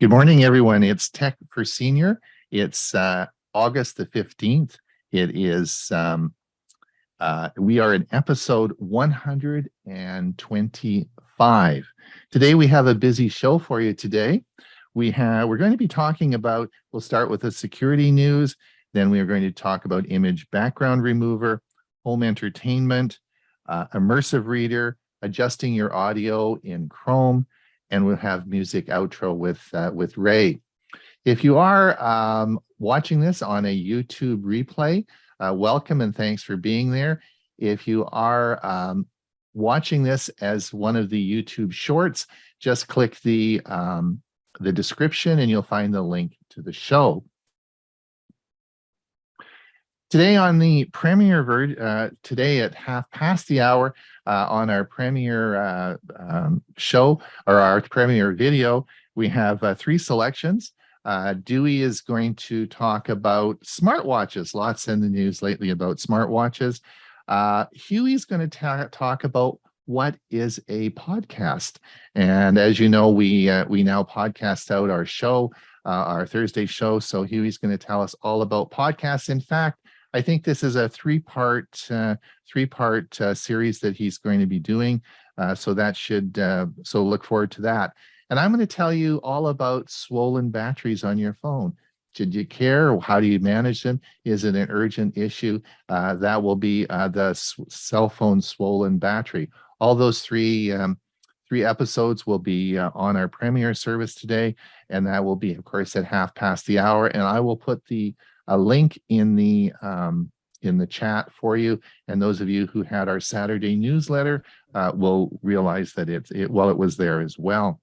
Good morning, everyone. It's Tech for Senior. It's August the 15th. It is, we are in episode 125. Today, we have a busy show for you today. We're going to be talking about, we'll start with the security news. Then we are going to talk about image background remover, home entertainment, immersive reader, adjusting your audio in Chrome, and we'll have music outro with Ray. If you are watching this on a YouTube replay, welcome and thanks for being there. If you are watching this as one of the YouTube shorts, just click the description and you'll find the link to the show. Today on the premiere, today at 1/2 on our premiere show, or our premiere video, we have 3 selections. Dewey is going to talk about smartwatches. Lots in the news lately about smartwatches. Hewie's going to talk about what is a podcast. And as you know, we now podcast out our show, our Thursday show. So Hewie's going to tell us all about podcasts. In fact, I think this is a three-part series that he's going to be doing. So that should, so look forward to that. And I'm going to tell you all about swollen batteries on your phone. Should you care? How do you manage them? Is it an urgent issue? That will be the cell phone swollen battery. All those three episodes will be on our premiere service today. And that will be, of course, at 1/2. And I will put a link in the chat for you, and those of you who had our Saturday newsletter will realize that it was there as well.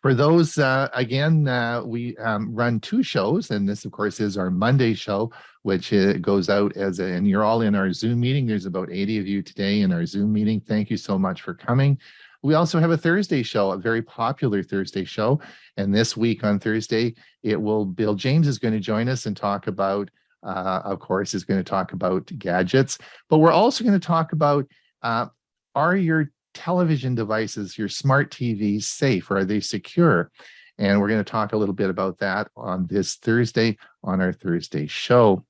For those, again, we run 2 shows, and this, of course, is our Monday show, which goes out and you're all in our Zoom meeting. There's about 80 of you today in our Zoom meeting. Thank you so much for coming. We also have a Thursday show, a very popular Thursday show. And this week on Thursday, Bill James is going to join us and talk about, of course, is going to talk about gadgets. But we're also going to talk about, are your television devices, your smart TVs safe? Or are they secure? And we're going to talk a little bit about that on this Thursday on our Thursday show.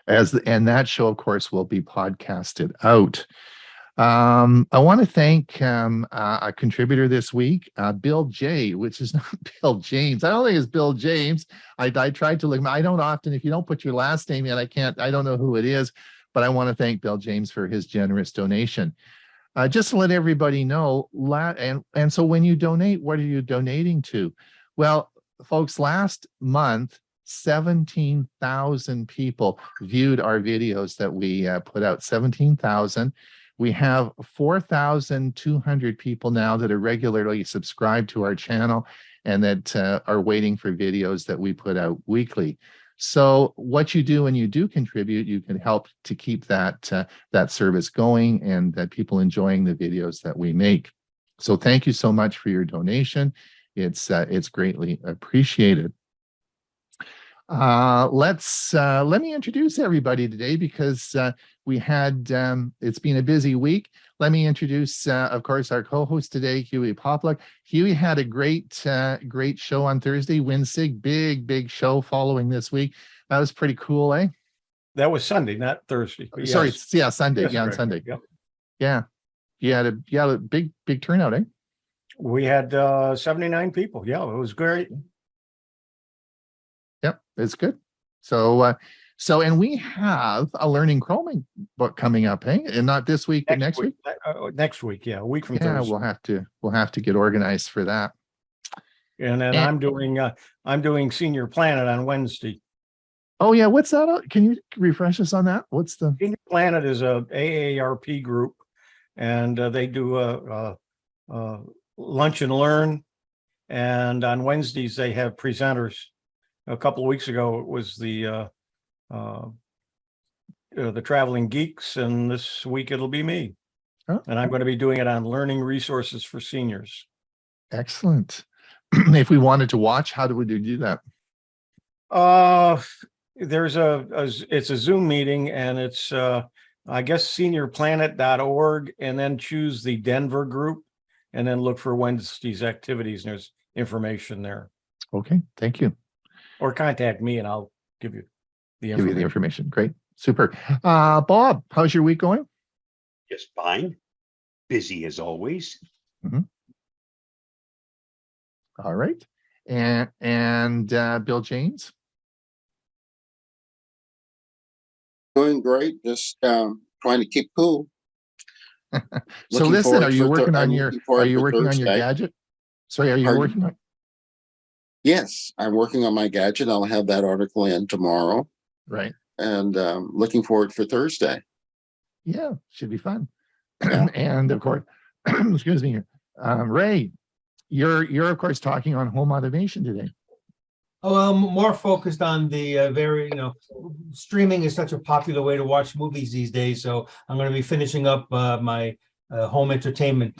And that show, of course, will be podcasted out. I want to thank a contributor this week, Bill J, which is not Bill James. I don't think it's Bill James. I tried to look. I don't often, if you don't put your last name in, I don't know who it is, but I want to thank Bill James for his generous donation. Just to let everybody know, and so when you donate, what are you donating to? Well, folks, last month, 17,000 people viewed our videos that we put out, 17,000. We have 4,200 people now that are regularly subscribed to our channel and that are waiting for videos that we put out weekly. So what you do when you do contribute, you can help to keep that service going and that people enjoying the videos that we make. So thank you so much for your donation. It's greatly appreciated. Let me introduce everybody today because we had, it's been a busy week. Let me introduce, of course, our co-host today, Hewie Popluck. Hewie had a great show on Thursday, WinSig, big show following this week. That was pretty cool, eh? That was Sunday, not Thursday. Sorry, yes. Yeah, Sunday. Yes, yeah, on Sunday. Yep. Yeah, you had a big turnout, eh? We had 79 people. Yeah, it was great. Yep, it's good. So and we have a Learning Chroming book coming up, hey? And not this week, but next week. Next week, yeah, a week from Thursday. We'll have to get organized for that. And then I'm doing Senior Planet on Wednesday. Oh yeah, what's that? Can you refresh us on that? What's the Senior Planet is a AARP group, and they do a lunch and learn. And on Wednesdays they have presenters. A couple of weeks ago, it was the Traveling Geeks, and this week it'll be me. Oh. And I'm going to be doing it on learning resources for seniors. Excellent. If we wanted to watch, how do we do that? There's it's a Zoom meeting, and it's I guess seniorplanet.org, and then choose the Denver group, and then look for Wednesday's activities. And there's information there. Okay, thank you. Or contact me and I'll give you the Give you the information. information. Great, super. Bob, how's your week going? Just fine. Busy as always. All right, and Bill James. Doing great. Just trying to keep cool. So Looking listen, forward are you for working Thur- on I'm your looking forward are you for working on your Thursday. gadget? Sorry, are you Pardon? working on? Yes, I'm working on my gadget. I'll have that article in tomorrow, Right. and looking forward for Thursday. Yeah, should be fun. Yeah. And of course, excuse me, Ray, you're of course talking on home automation today. Oh, I'm more focused on the streaming is such a popular way to watch movies these days. So I'm going to be finishing up my home entertainment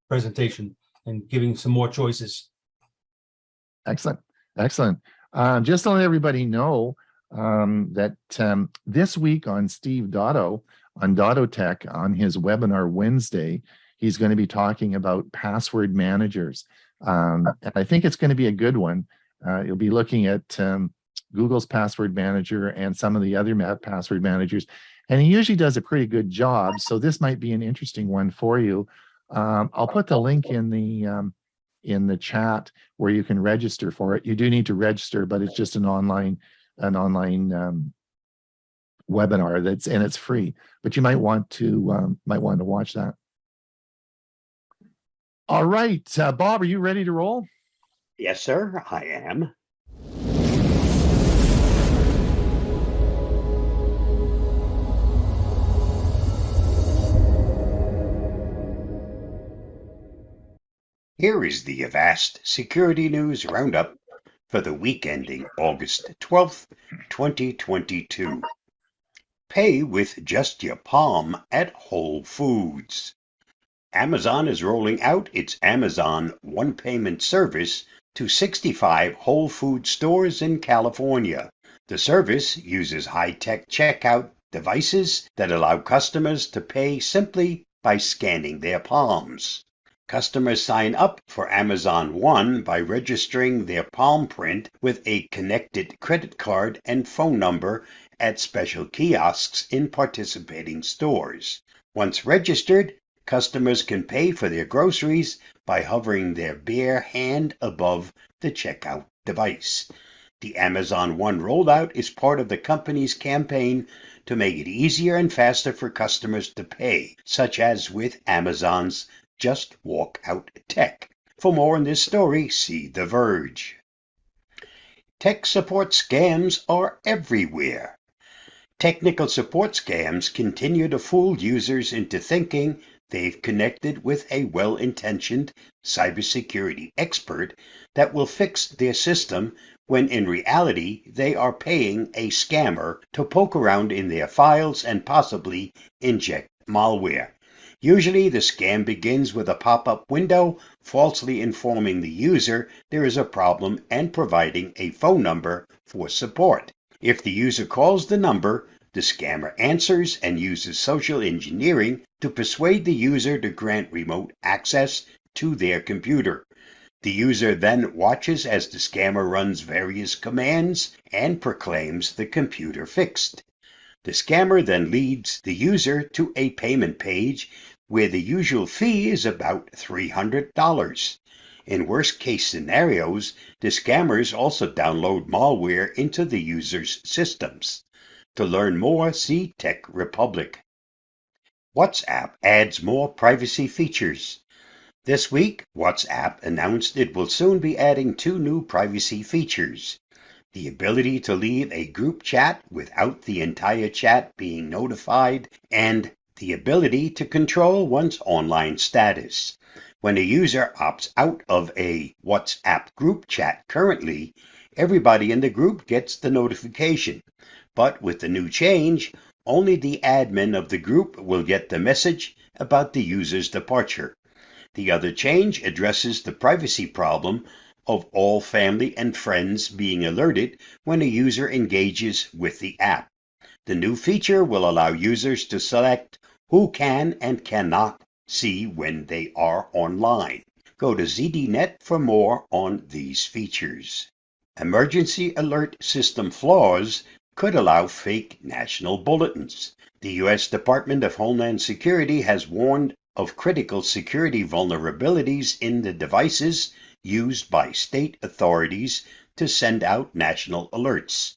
presentation and giving some more choices. Excellent, excellent. Just to let everybody know that this week on Steve Dotto on Dotto Tech on his webinar Wednesday, he's going to be talking about password managers, and I think it's going to be a good one. You'll be looking at Google's password manager and some of the other password managers, and he usually does a pretty good job. So this might be an interesting one for you. I'll put the link in the chat where you can register for it. You do need to register, but it's just an online webinar and it's free. But you might want to watch that. All right, Bob, are you ready to roll? Yes, sir, I am. Here is the Avast Security News Roundup for the week ending August 12th, 2022. Pay with just your palm at Whole Foods. Amazon is rolling out its Amazon One Payment service to 65 Whole Foods stores in California. The service uses high-tech checkout devices that allow customers to pay simply by scanning their palms. Customers sign up for Amazon One by registering their palm print with a connected credit card and phone number at special kiosks in participating stores. Once registered, customers can pay for their groceries by hovering their bare hand above the checkout device. The Amazon One rollout is part of the company's campaign to make it easier and faster for customers to pay, such as with Amazon's Just Walk Out Tech. For more on this story, see The Verge. Tech support scams are everywhere. Technical support scams continue to fool users into thinking they've connected with a well-intentioned cybersecurity expert that will fix their system when in reality they are paying a scammer to poke around in their files and possibly inject malware. Usually the scam begins with a pop-up window falsely informing the user there is a problem and providing a phone number for support. If the user calls the number, the scammer answers and uses social engineering to persuade the user to grant remote access to their computer. The user then watches as the scammer runs various commands and proclaims the computer fixed. The scammer then leads the user to a payment page where the usual fee is about $300. In worst-case scenarios, the scammers also download malware into the user's systems. To learn more, see Tech Republic. WhatsApp adds more privacy features. This week, WhatsApp announced it will soon be adding 2 new privacy features: the ability to leave a group chat without the entire chat being notified, and the ability to control one's online status. When a user opts out of a WhatsApp group chat currently, everybody in the group gets the notification. But with the new change, only the admin of the group will get the message about the user's departure. The other change addresses the privacy problem of all family and friends being alerted when a user engages with the app. The new feature will allow users to select who can and cannot see when they are online. Go to ZDNet for more on these features. Emergency alert system flaws could allow fake national bulletins. The U.S. Department of Homeland Security has warned of critical security vulnerabilities in the devices used by state authorities to send out national alerts.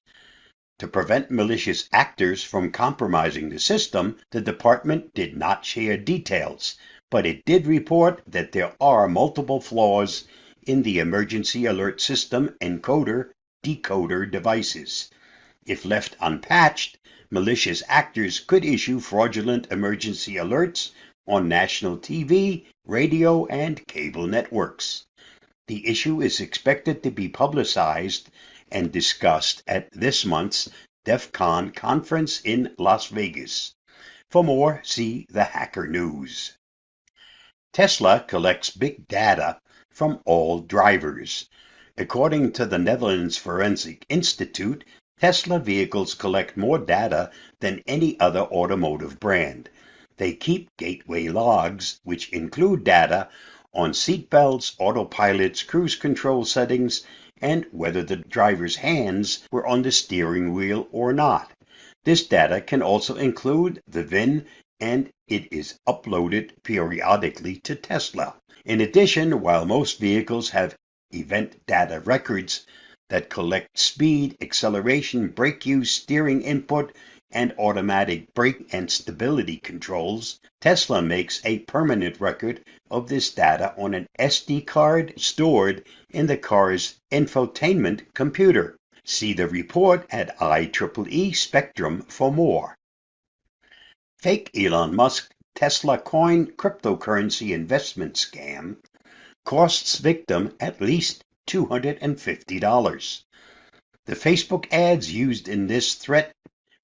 To prevent malicious actors from compromising the system, the department did not share details, but it did report that there are multiple flaws in the emergency alert system encoder-decoder devices. If left unpatched, malicious actors could issue fraudulent emergency alerts on national TV, radio, and cable networks. The issue is expected to be publicized and discussed at this month's DEF CON conference in Las Vegas. For more, see the Hacker News. Tesla collects big data from all drivers. According to the Netherlands Forensic Institute, Tesla vehicles collect more data than any other automotive brand. They keep gateway logs, which include data on seatbelts, autopilot's cruise control settings, and whether the driver's hands were on the steering wheel or not. This data can also include the VIN, and it is uploaded periodically to Tesla. In addition, while most vehicles have event data records that collect speed, acceleration, brake use, steering input, and automatic brake and stability controls, Tesla makes a permanent record of this data on an SD card stored in the car's infotainment computer. See the report at IEEE Spectrum for more. Fake Elon Musk Tesla coin cryptocurrency investment scam costs victim at least $250. The Facebook ads used in this threat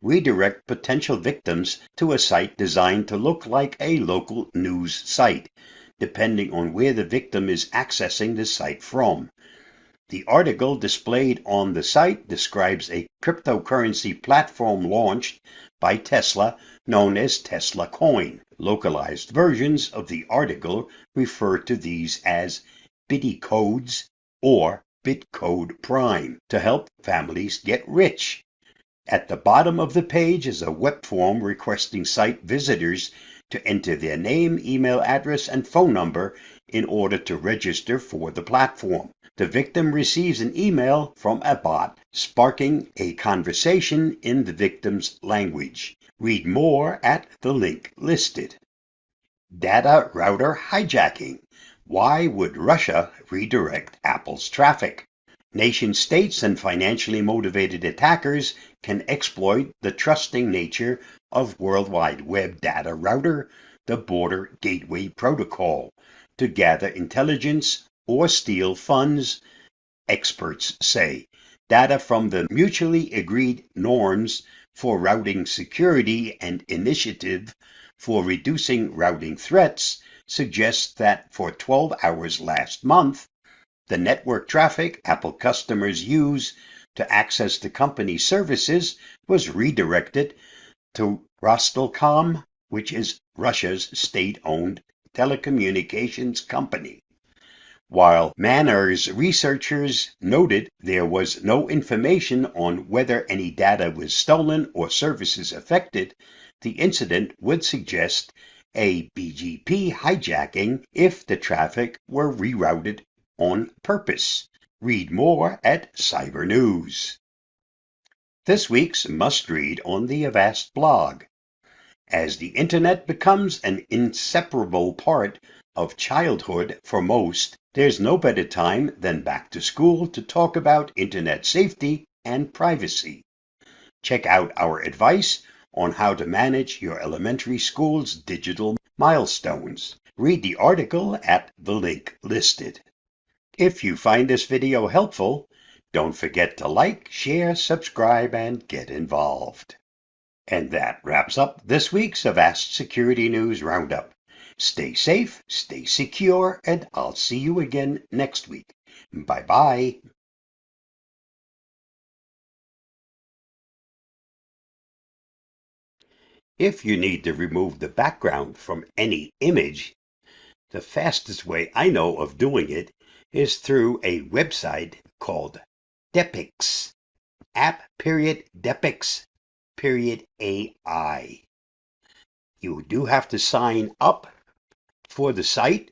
redirect potential victims to a site designed to look like a local news site, depending on where the victim is accessing the site from. The article displayed on the site describes a cryptocurrency platform launched by Tesla known as Tesla Coin. Localized versions of the article refer to these as Bitty Codes or Bitcode Prime to help families get rich. At the bottom of the page is a web form requesting site visitors to enter their name, email address, and phone number in order to register for the platform. The victim receives an email from a bot sparking a conversation in the victim's language. Read more at the link listed. Data router hijacking. Why would Russia redirect Apple's traffic? Nation-states and financially motivated attackers can exploit the trusting nature of World Wide Web data router, the Border Gateway Protocol, to gather intelligence or steal funds, experts say. Data from the mutually agreed norms for routing security and initiative for reducing routing threats suggests that for 12 hours last month, the network traffic Apple customers use to access the company's services was redirected to Rostelecom, which is Russia's state-owned telecommunications company. While Manners researchers noted there was no information on whether any data was stolen or services affected, the incident would suggest a BGP hijacking if the traffic were rerouted on purpose. Read more at Cyber News. This week's must-read on the Avast blog. As the Internet becomes an inseparable part of childhood for most, there's no better time than back to school to talk about Internet safety and privacy. Check out our advice on how to manage your elementary school's digital milestones. Read the article at the link listed. If you find this video helpful, don't forget to like, share, subscribe, and get involved. And that wraps up this week's Avast Security News Roundup. Stay safe, stay secure, and I'll see you again next week. Bye-bye. If you need to remove the background from any image, The fastest way I know of doing it is through a website called ℍ𝕑𝕑𝒥, ℍ𝕑𝕑𝒥.AI. You do have to sign up for the site,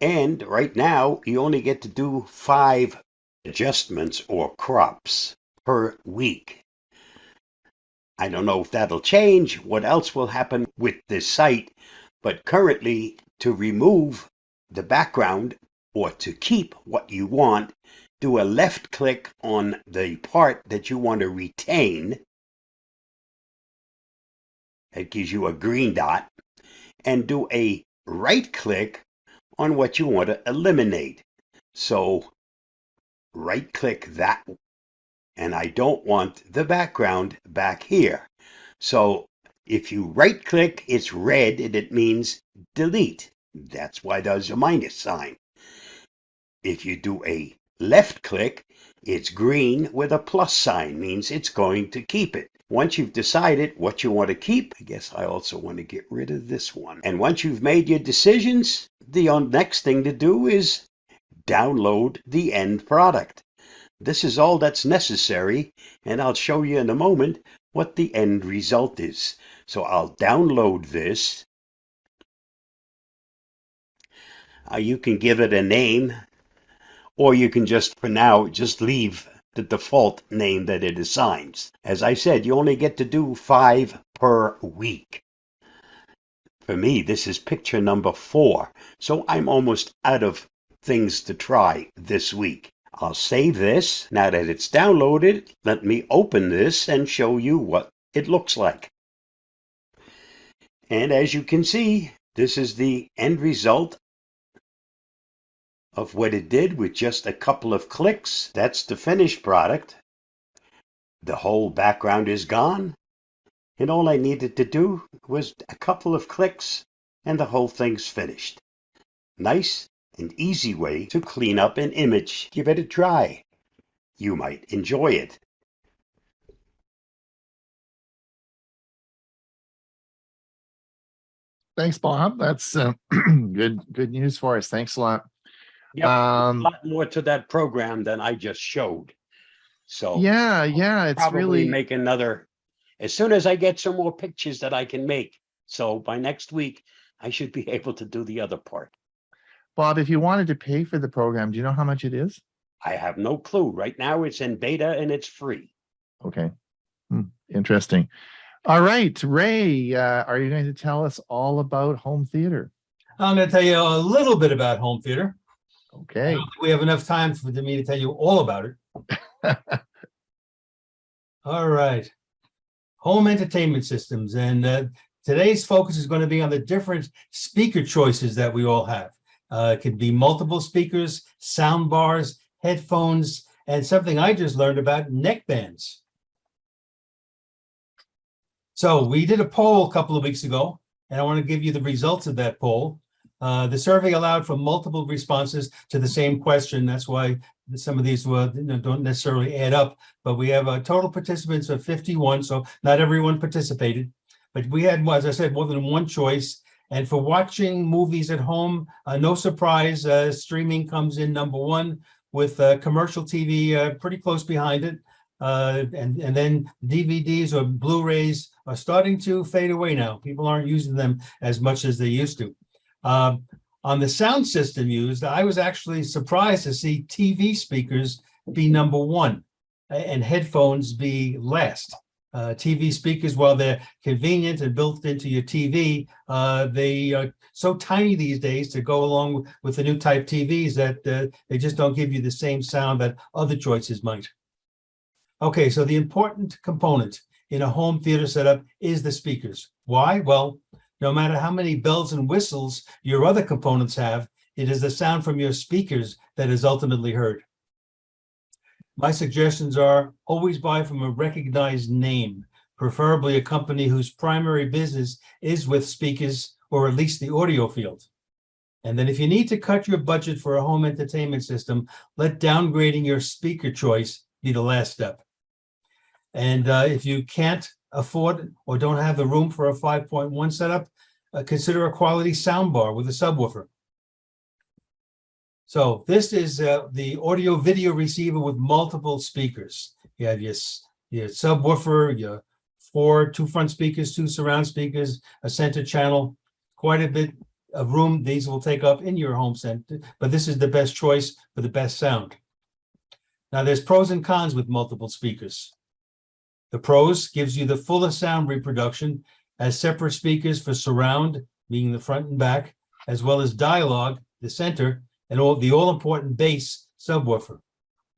and right now you only get to do 5 adjustments or crops per week. I don't know if that'll change, what else will happen with this site, but currently to remove the background or to keep what you want, do a left click on the part that you want to retain. It gives you a green dot, and do a right click on what you want to eliminate. So right click that, and I don't want the background back here. So if you right click, it's red and it means delete. That's why there's a minus sign. If you do a left click, it's green with a plus sign, means it's going to keep it. Once you've decided what you want to keep, I guess I also want to get rid of this one. And once you've made your decisions, the next thing to do is download the end product. This is all that's necessary, and I'll show you in a moment what the end result is. So I'll download this. You can give it a name, or you can just, for now, just leave the default name that it assigns. As I said, you only get to do 5 per week. For me, this is picture number 4, so I'm almost out of things to try this week. I'll save this. Now that it's downloaded, let me open this and show you what it looks like. And as you can see, this is the end result of what it did with just a couple of clicks. That's the finished product. The whole background is gone, and all I needed to do was a couple of clicks and the whole thing's finished. Nice and easy way to clean up an image. Give it a try. You might enjoy it. Thanks, Bob. That's good news for us. Thanks a lot. Yep, a lot more to that program than I just showed. So yeah, it's probably really make another, as soon as I get some more pictures that I can make. So by next week, I should be able to do the other part. Bob, if you wanted to pay for the program, do you know how much it is? I have no clue. Right now it's in beta and it's free. Okay. Interesting. All right, Ray, are you going to tell us all about home theater? I'm going to tell you a little bit about home theater. Okay. I don't think we have enough time for me to tell you all about it. All right. Home entertainment systems. And today's focus is going to be on the different speaker choices that we all have. It could be multiple speakers, sound bars, headphones, and something I just learned about, neck bands. So we did a poll a couple of weeks ago, and I want to give you the results of that poll. The survey allowed for multiple responses to the same question. That's why some of these don't necessarily add up, but we have a total participants of 51, so not everyone participated. But we had, as I said, more than one choice. And for watching movies at home, no surprise, streaming comes in number 1 with commercial TV pretty close behind it. And then DVDs or Blu-rays are starting to fade away now. People aren't using them as much as they used to. On the sound system used, I was actually surprised to see TV speakers be number 1 and headphones be last. TV speakers, while they're convenient and built into your TV, they are so tiny these days to go along with the new type TVs that they just don't give you the same sound that other choices might. Okay, so the important component in a home theater setup is the speakers. Why? Well, no matter how many bells and whistles your other components have, it is the sound from your speakers that is ultimately heard. My suggestions are always buy from a recognized name, preferably a company whose primary business is with speakers or at least the audio field. And then if you need to cut your budget for a home entertainment system, let downgrading your speaker choice be the last step. And if you can't afford or don't have the room for a 5.1 setup, consider a quality soundbar with a subwoofer. So this is the audio video receiver with multiple speakers. You have your subwoofer, your two front speakers, 2 surround speakers, a center channel, quite a bit of room these will take up in your home center, but this is the best choice for the best sound. Now there's pros and cons with multiple speakers. The pros gives you the fullest sound reproduction as separate speakers for surround, meaning the front and back, as well as dialogue, the center, and the all-important bass subwoofer.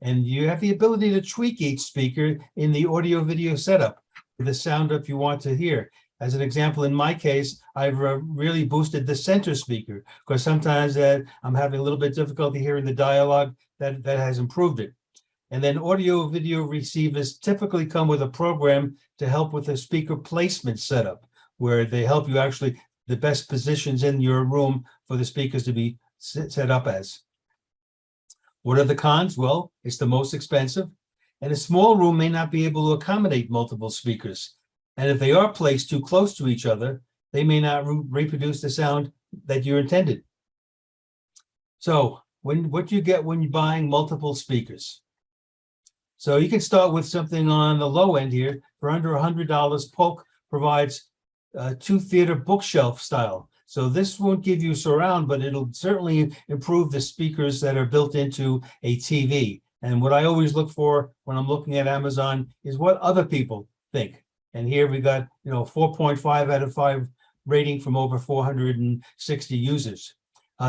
And you have the ability to tweak each speaker in the audio video setup with the sound up you want to hear. As an example, in my case, I've really boosted the center speaker because sometimes I'm having a little bit difficulty hearing the dialogue. That has improved it. And then audio video receivers typically come with a program to help with the speaker placement setup, where they help you actually the best positions in your room for the speakers to be set up as. What are the cons? Well, it's the most expensive, and a small room may not be able to accommodate multiple speakers. And if they are placed too close to each other, they may not reproduce the sound that you intended. So what do you get when you're buying multiple speakers? So you can start with something on the low end here. For under $100, Polk provides 2 theater bookshelf style. So this won't give you surround, but it'll certainly improve the speakers that are built into a TV. And what I always look for when I'm looking at Amazon is what other people think. And here we got 4.5 out of 5 rating from over 460 users.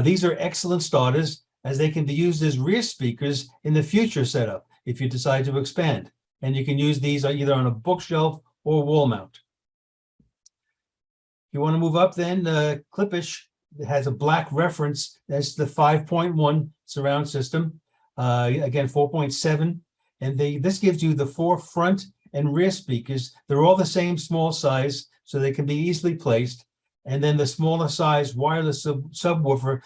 These are excellent starters as they can be used as rear speakers in the future setup if you decide to expand. And you can use these either on a bookshelf or wall mount. You want to move up then, Klipsch has a black reference. That's the 5.1 surround system. Again, 4.7. And this gives you the 4 front and rear speakers. They're all the same small size, so they can be easily placed. And then the smaller size wireless subwoofer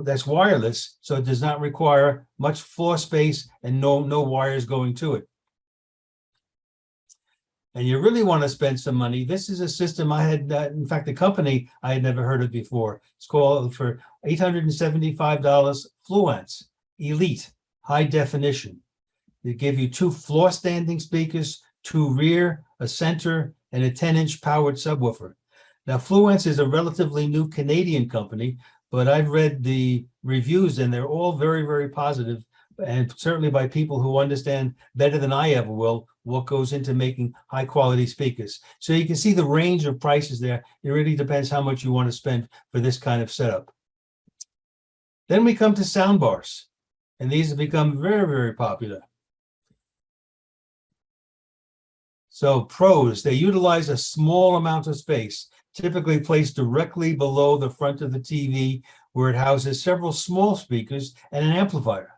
that's wireless, so it does not require much floor space and no wires going to it. And you really want to spend some money. This is a system I had, in fact, a company I had never heard of before. It's called for $875, Fluence Elite High Definition. They give you 2 floor standing speakers, 2 rear, a center, and a 10-inch powered subwoofer. Now, Fluence is a relatively new Canadian company, but I've read the reviews and they're all very, very positive, and certainly by people who understand better than I ever will what goes into making high quality speakers. So you can see the range of prices there. It really depends how much you want to spend for this kind of setup. Then we come to sound bars, and these have become very, very popular. So pros, they utilize a small amount of space, typically placed directly below the front of the TV, where it houses several small speakers and an amplifier.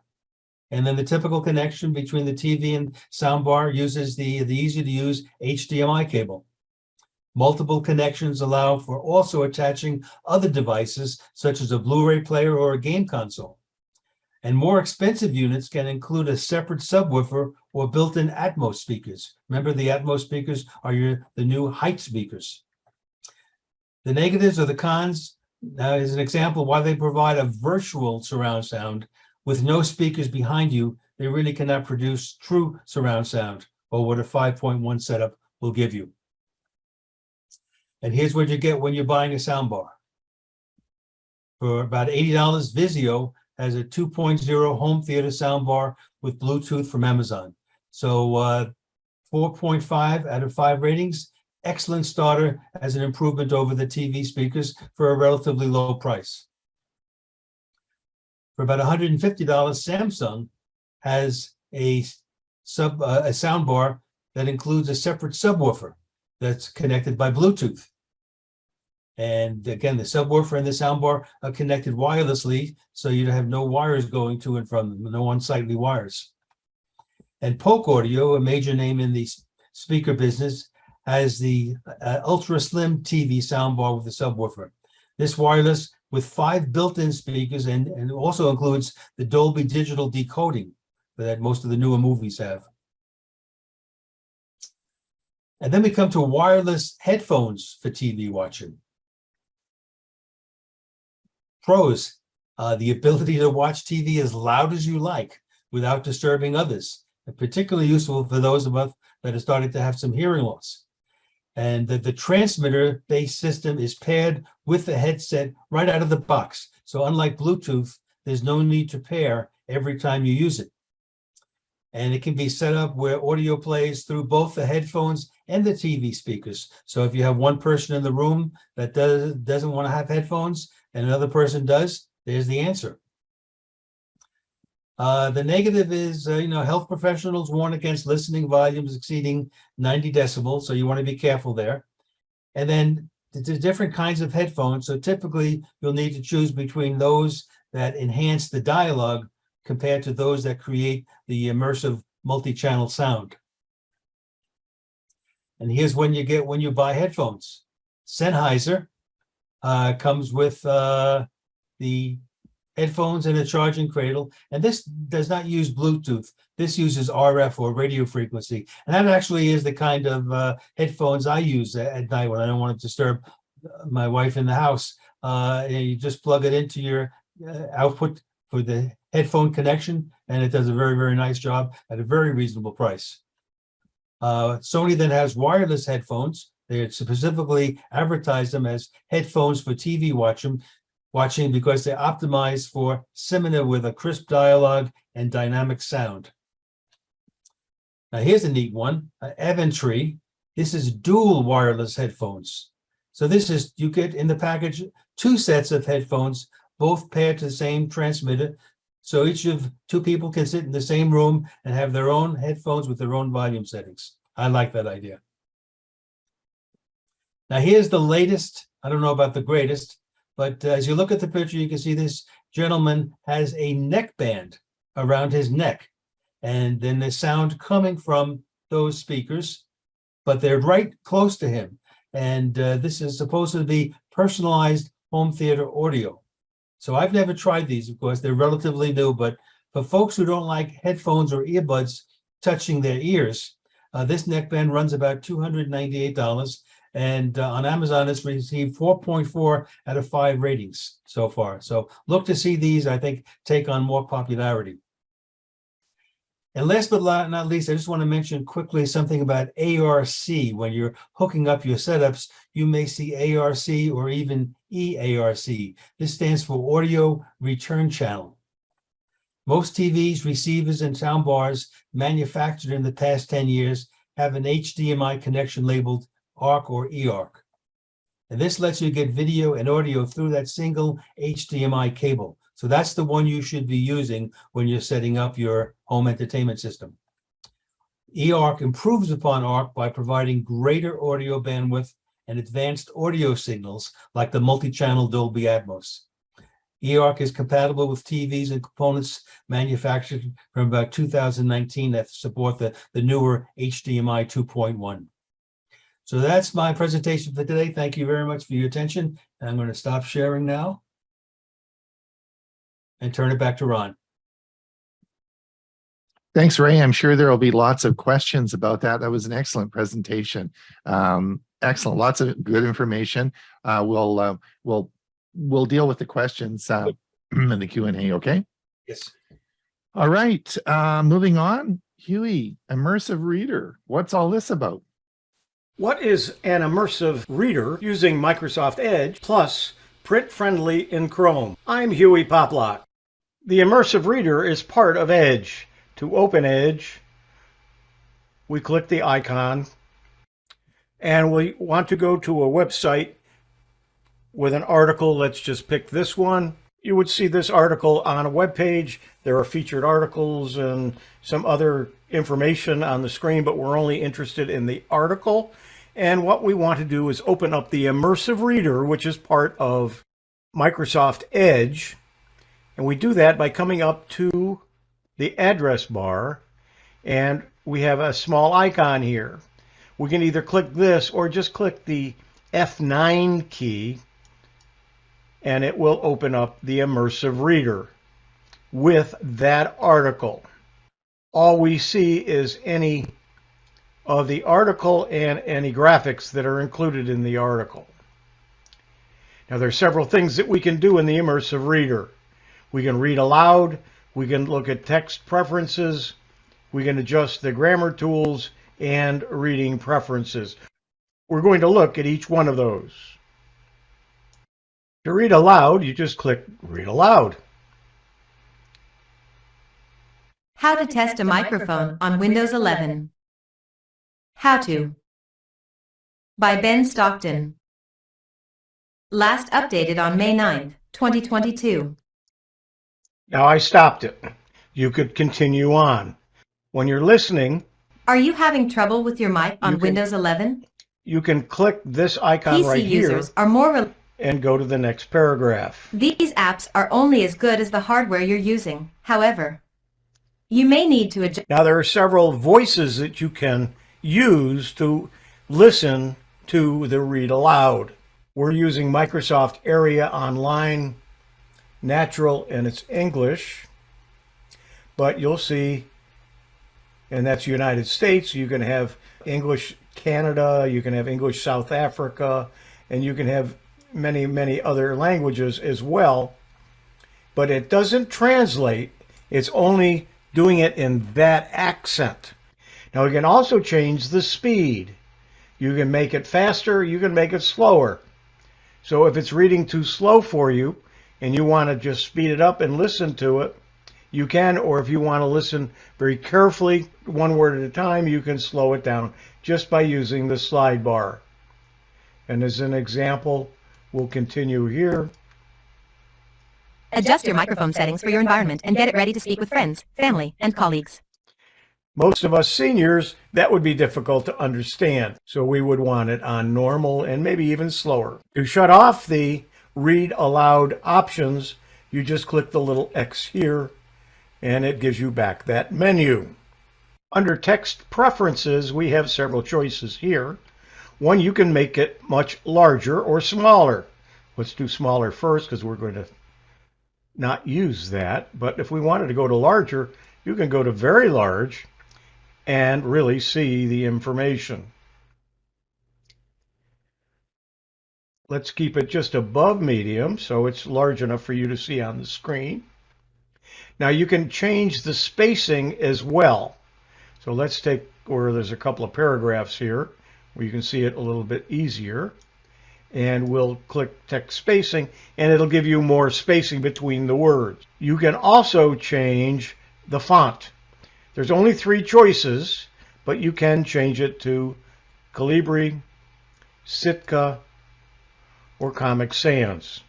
And then the typical connection between the TV and soundbar uses the easy-to-use HDMI cable. Multiple connections allow for also attaching other devices, such as a Blu-ray player or a game console. And more expensive units can include a separate subwoofer or built-in Atmos speakers. Remember, the Atmos speakers are the new height speakers. The negatives or the cons, is an example why they provide a virtual surround sound. With no speakers behind you, they really cannot produce true surround sound, or what a 5.1 setup will give you. And here's what you get when you're buying a soundbar. For about $80, Vizio has a 2.0 home theater soundbar with Bluetooth from Amazon. So 4.5 out of 5 ratings. Excellent starter as an improvement over the TV speakers for a relatively low price. For about $150, Samsung has a soundbar that includes a separate subwoofer that's connected by Bluetooth. And again, the subwoofer and the soundbar are connected wirelessly, so you have no wires going to and from them, no unsightly wires. And Polk Audio, a major name in the speaker business, has the ultra slim TV soundbar with the subwoofer. This wireless with 5 built-in speakers and also includes the Dolby Digital decoding that most of the newer movies have. And then we come to wireless headphones for TV watching. Pros, the ability to watch TV as loud as you like without disturbing others, particularly useful for those of us that are starting to have some hearing loss. And the transmitter-based system is paired with the headset right out of the box. So unlike Bluetooth, there's no need to pair every time you use it. And it can be set up where audio plays through both the headphones and the TV speakers. So if you have one person in the room that doesn't want to have headphones and another person does, there's the answer. The negative is, health professionals warn against listening volumes exceeding 90 decibels, so you want to be careful there. And then there's different kinds of headphones, so typically you'll need to choose between those that enhance the dialogue compared to those that create the immersive multi-channel sound. And here's when you buy headphones. Sennheiser comes with the headphones and a charging cradle, and this does not use Bluetooth. This uses RF or radio frequency, and that actually is the kind of headphones I use at night when I don't want to disturb my wife in the house. You just plug it into your output for the headphone connection, and it does a very, very nice job at a very reasonable price. Sony then has wireless headphones. They specifically advertise them as headphones for TV watching because they're optimized for cinema with a crisp dialogue and dynamic sound. Now here's a neat one, Aventry. This is dual wireless headphones. So you get in the package 2 sets of headphones, both paired to the same transmitter. So each of 2 people can sit in the same room and have their own headphones with their own volume settings. I like that idea. Now here's the latest. I don't know about the greatest, but as you look at the picture, you can see this gentleman has a neckband around his neck. And then there's sound coming from those speakers, but they're right close to him. And this is supposed to be personalized home theater audio. So I've never tried these, of course, they're relatively new, but for folks who don't like headphones or earbuds touching their ears, this neckband runs about $298. And on Amazon, it's received 4.4 out of 5 ratings so far. So look to see these, I think, take on more popularity. And last but not least, I just want to mention quickly something about ARC. When you're hooking up your setups, you may see ARC or even EARC. This stands for Audio Return Channel. Most TVs, receivers, and soundbars manufactured in the past 10 years have an HDMI connection labeled ARC or eARC. And this lets you get video and audio through that single HDMI cable. So that's the one you should be using when you're setting up your home entertainment system. eARC improves upon ARC by providing greater audio bandwidth and advanced audio signals like the multi-channel Dolby Atmos. eARC is compatible with TVs and components manufactured from about 2019 that support the newer HDMI 2.1. So that's my presentation for today. Thank you very much for your attention. And I'm going to stop sharing now and turn it back to Ron. Thanks, Ray. I'm sure there will be lots of questions about that. That was an excellent presentation. Excellent. Lots of good information. We'll deal with the questions in the Q&A, okay? Yes. All right. Moving on. Hewie, immersive reader. What's all this about? What is an immersive reader using Microsoft Edge plus print-friendly in Chrome? I'm Hewie Poplock. The immersive reader is part of Edge. To open Edge, we click the icon, and we want to go to a website with an article. Let's just pick this one. You would see this article on a web page. There are featured articles and some other information on the screen, but we're only interested in the article. And what we want to do is open up the immersive reader, which is part of Microsoft Edge. And we do that by coming up to the address bar, and we have a small icon here. We can either click this or just click the F9 key, and it will open up the immersive reader with that article. All we see is any of the article and any graphics that are included in the article. Now, there are several things that we can do in the immersive reader. We can read aloud. We can look at text preferences. We can adjust the grammar tools and reading preferences. We're going to look at each one of those. To read aloud, you just click Read Aloud. How to test a microphone on Windows 11. How to. By Ben Stockton. Last updated on May 9th, 2022. Now I stopped it. You could continue on. When you're listening, Are you having trouble with your mic on You can- Windows 11? you can click this icon PC right here users are more. and go to the next paragraph. These apps are only as good as the hardware you're using. However, you may need to adjust. Now there are several voices that you can use to listen to the read aloud. We're using Microsoft Area Online, Natural, and it's English. But you'll see, and that's United States, you can have English Canada, you can have English South Africa, and you can have many, many other languages as well. But it doesn't translate, it's only doing it in that accent. Now you can also change the speed. You can make it faster, you can make it slower. So if it's reading too slow for you and you want to just speed it up and listen to it, you can, or if you want to listen very carefully, one word at a time, you can slow it down just by using the slide bar. And as an example, we'll continue here. Adjust your microphone settings for your environment and get it ready to speak with friends, family, and colleagues. Most of us seniors, that would be difficult to understand. So we would want it on normal and maybe even slower. To shut off the read aloud options, you just click the little X here and it gives you back that menu. Under text preferences, we have several choices here. One, you can make it much larger or smaller. Let's do smaller first because we're going to not use that. But if we wanted to go to larger, you can go to very large and really see the information. Let's keep it just above medium so it's large enough for you to see on the screen. Now you can change the spacing as well. So let's take where there's a couple of paragraphs here where you can see it a little bit easier. And we'll click text spacing and it'll give you more spacing between the words. You can also change the font. There's only 3 choices, but you can change it to Calibri, Sitka, or Comic Sans.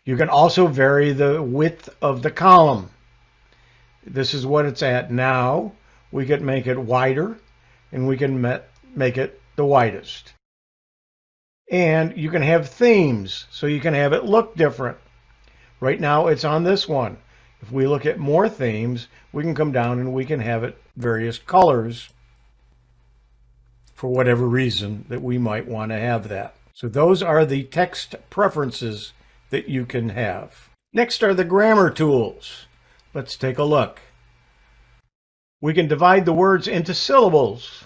You can also vary the width of the column. This is what it's at now. We can make it wider, and we can make it the widest. And you can have themes, so you can have it look different. Right now it's on this one. If we look at more themes, we can come down and we can have it various colors for whatever reason that we might want to have that. So those are the text preferences that you can have. Next are the grammar tools. Let's take a look. We can divide the words into syllables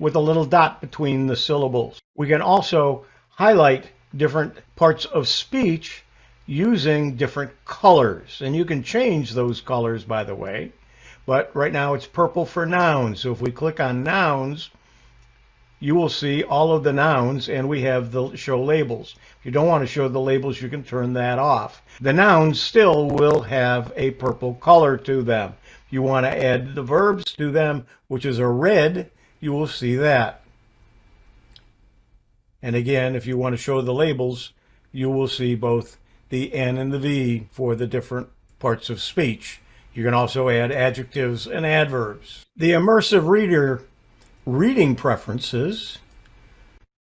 with a little dot between the syllables. We can also highlight different parts of speech using different colors. And you can change those colors, by the way. But right now it's purple for nouns. So if we click on nouns, you will see all of the nouns, and we have the show labels. If you don't want to show the labels, you can turn that off. The nouns still will have a purple color to them. If you want to add the verbs to them, which is a red, you will see that. And again, if you want to show the labels, you will see both the N and the V for the different parts of speech. You can also add adjectives and adverbs. The immersive reader reading preferences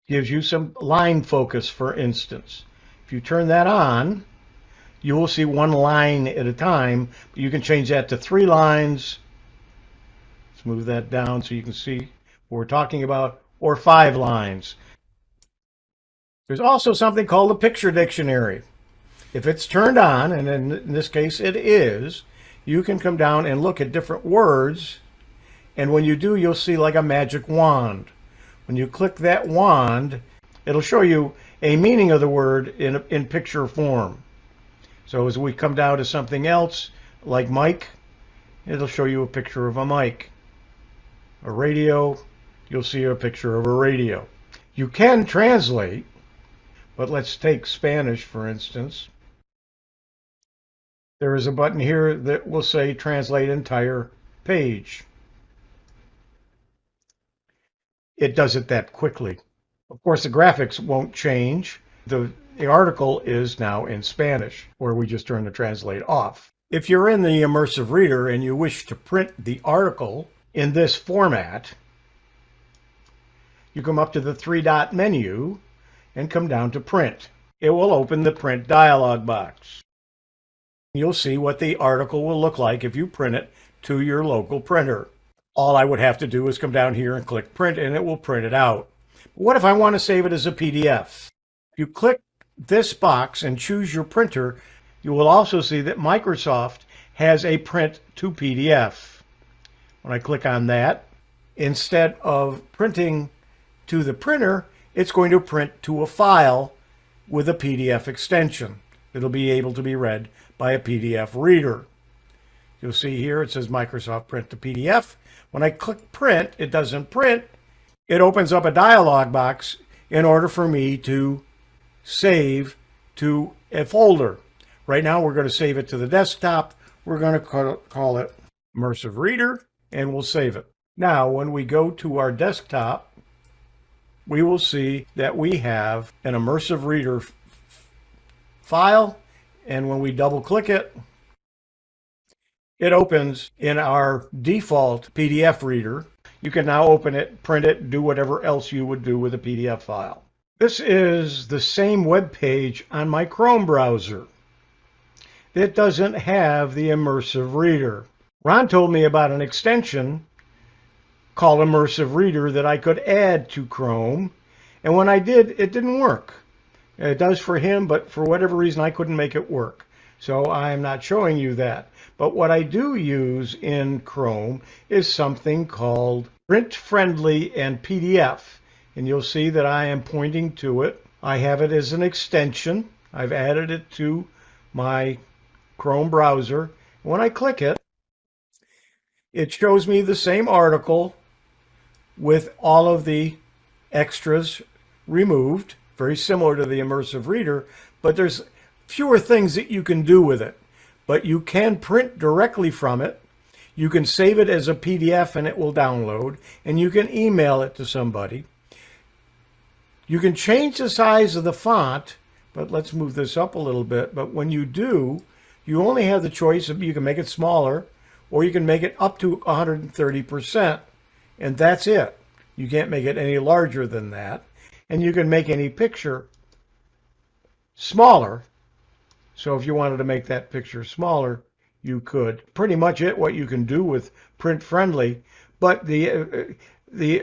gives you some line focus, for instance. If you turn that on, you will see one line at a time. You can change that to 3 lines. Let's move that down so you can see what we're talking about, or 5 lines. There's also something called a picture dictionary. If it's turned on, and in this case it is, you can come down and look at different words, and when you do, you'll see like a magic wand. When you click that wand, it'll show you a meaning of the word in picture form. So as we come down to something else, like mic, it'll show you a picture of a mic. A radio, you'll see a picture of a radio. You can translate, but let's take Spanish, for instance. There is a button here that will say translate entire page. It does it that quickly. Of course, the graphics won't change. The article is now in Spanish, where we just turn the translate off. If you're in the Immersive Reader and you wish to print the article in this format, you come up to the three-dot menu and come down to Print. It will open the Print dialog box. You'll see what the article will look like if you print it to your local printer. All I would have to do is come down here and click Print, and it will print it out. What if I want to save it as a PDF? If you click this box and choose your printer, you will also see that Microsoft has a print to PDF. When I click on that, instead of printing to the printer, it's going to print to a file with a PDF extension. It'll be able to be read by a PDF reader. You'll see here it says Microsoft Print to PDF. When I click Print, it doesn't print. It opens up a dialog box in order for me to save to a folder. Right now we're going to save it to the desktop. We're going to call it Immersive Reader, and we'll save it. Now when we go to our desktop, we will see that we have an Immersive Reader file, and when we double click it, it opens in our default PDF reader. You can now open it, print it, do whatever else you would do with a PDF file. This is the same web page on my Chrome browser. It doesn't have the Immersive Reader. Ron told me about an extension called Immersive Reader that I could add to Chrome, and when I did, it didn't work. It does for him, but for whatever reason I couldn't make it work. So I'm not showing you that. But what I do use in Chrome is something called Print Friendly and PDF. And you'll see that I am pointing to it. I have it as an extension. I've added it to my Chrome browser. When I click it, it shows me the same article with all of the extras removed, very similar to the Immersive Reader, but there's fewer things that you can do with it. But you can print directly from it. You can save it as a PDF and it will download, and you can email it to somebody. You can change the size of the font, but let's move this up a little bit. But when you do, you only have the choice of, you can make it smaller or you can make it up to 130%, and that's it. You can't make it any larger than that. And you can make any picture smaller. So if you wanted to make that picture smaller, you could. Pretty much what you can do with Print Friendly, but the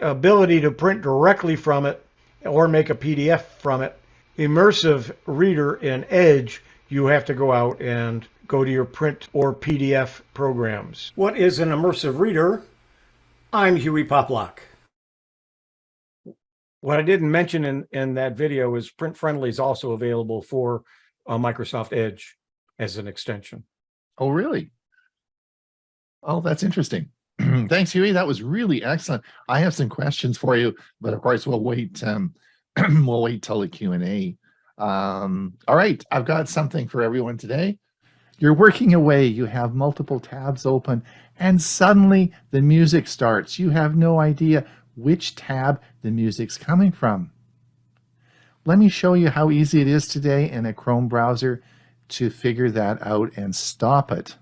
ability to print directly from it or make a PDF from it, Immersive Reader in Edge, you have to go out and go to your print or PDF programs. What is an Immersive Reader? I'm Hewie Poplock. What I didn't mention in that video is Print Friendly is also available for Microsoft Edge as an extension. Oh, really? Oh, that's interesting. Thanks, Hewie. That was really excellent. I have some questions for you, but of course we'll wait. We'll wait till the Q&A. All right, I've got something for everyone today. You're working away. You have multiple tabs open, and suddenly the music starts. You have no idea which tab the music's coming from. Let me show you how easy it is today in a Chrome browser to figure that out and stop it.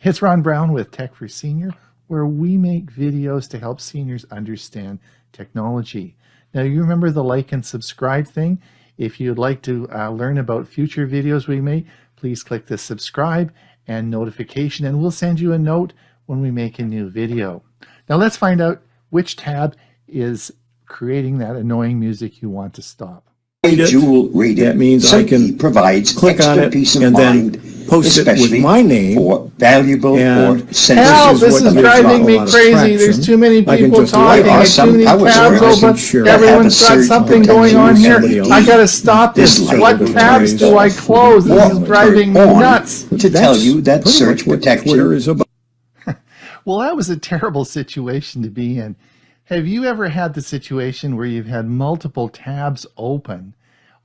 It's Ron Brown with Tech for Senior, where we make videos to help seniors understand technology. Now, you remember the like and subscribe thing? If you'd like to learn about future videos we make, please click the subscribe and notification, and we'll send you a note when we make a new video. Now, let's find out which tab is creating that annoying music you want to stop. it, Jewel read it. that means I Simply can provides click on extra it peace of and then mind, post it with especially my name. for valuable And or sensitive Help, is this what is gives driving a me lot of crazy. There's traction. too many I can people just talking. like There's too many I was tabs aware open. share Everyone's that have a got surge something potential going on here. somebody else. I gotta stop this. This What level tabs do I close? This is Or driving me turn on nuts. to tell you that pretty surge much what protection Twitter is about. Well, that was a terrible situation to be in. Have you ever had the situation where you've had multiple tabs open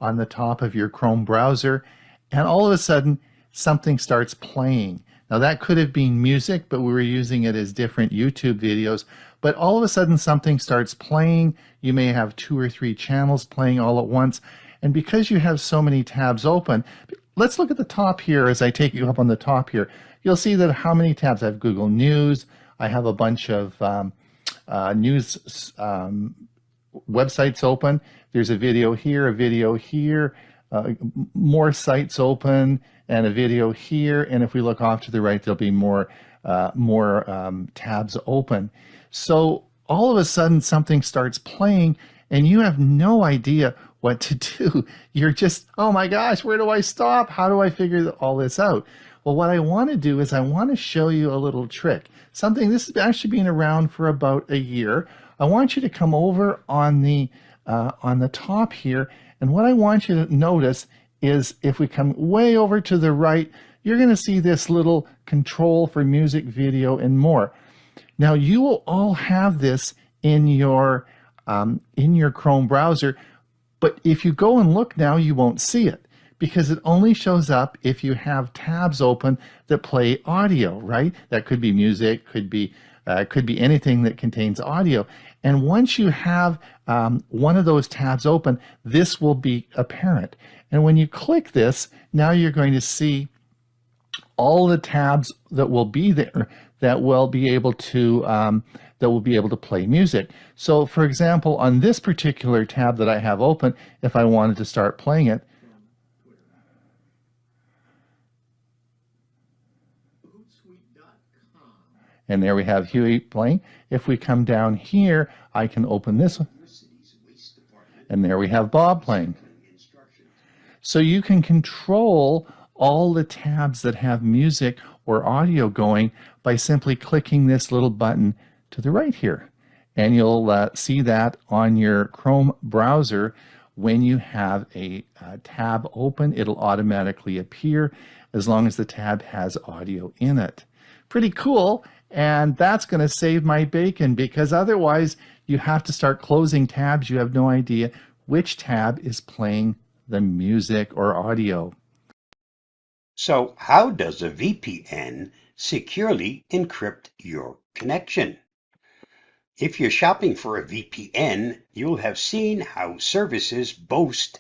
on the top of your Chrome browser, and all of a sudden something starts playing? Now that could have been music, but we were using it as different YouTube videos. But all of a sudden something starts playing. You may have 2 or 3 channels playing all at once. And because you have so many tabs open, let's look at the top here as I take you up on the top here. You'll see that how many tabs. I have Google News. I have a bunch of news websites open. There's a video here, more sites open, and a video here. And if we look off to the right, there'll be more tabs open. So all of a sudden something starts playing and you have no idea what to do. You're just, oh my gosh, where do I stop? How do I figure all this out? Well, what I want to do is I want to show you a little trick. Something, this has actually been around for about a year. I want you to come over on the top here, and what I want you to notice is if we come way over to the right, you're going to see this little control for music, video, and more. Now you will all have this in your Chrome browser, but if you go and look now, you won't see it, because it only shows up if you have tabs open that play audio, right? That could be music, could be anything that contains audio. And once you have one of those tabs open, this will be apparent. And when you click this, now you're going to see all the tabs that will be there that will be able to play music. So for example, on this particular tab that I have open, if I wanted to start playing it, and there we have Hewie playing. If we come down here, I can open this one, and there we have Bob playing. So you can control all the tabs that have music or audio going by simply clicking this little button to the right here. And you'll see that on your Chrome browser. When you have a tab open, it'll automatically appear as long as the tab has audio in it. Pretty cool. And that's going to save my bacon, because otherwise you have to start closing tabs. You have no idea which tab is playing the music or audio. So how does a VPN securely encrypt your connection? If you're shopping for a VPN, you'll have seen how services boast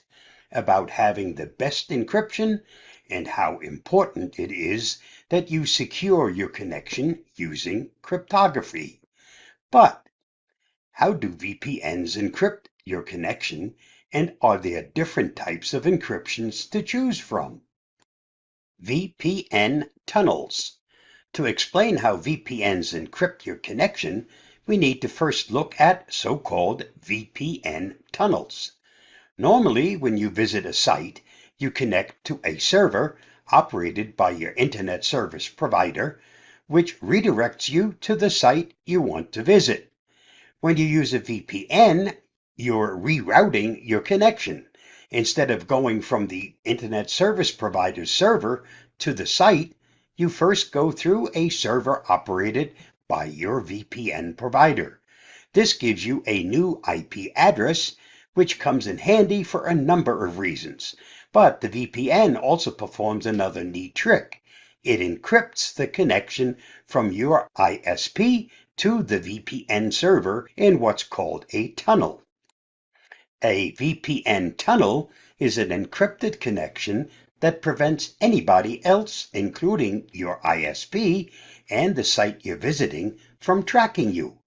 about having the best encryption and how important it is that you secure your connection using cryptography. But how do VPNs encrypt your connection, and are there different types of encryptions to choose from? VPN tunnels. To explain how VPNs encrypt your connection, we need to first look at so-called VPN tunnels. Normally, when you visit a site, you connect to a server operated by your internet service provider, which redirects you to the site you want to visit. When you use a VPN, you're rerouting your connection. Instead of going from the internet service provider's server to the site, you first go through a server operated by your VPN provider. This gives you a new IP address, which comes in handy for a number of reasons. But the VPN also performs another neat trick. It encrypts the connection from your ISP to the VPN server in what's called a tunnel. A VPN tunnel is an encrypted connection that prevents anybody else, including your ISP and the site you're visiting, from tracking you.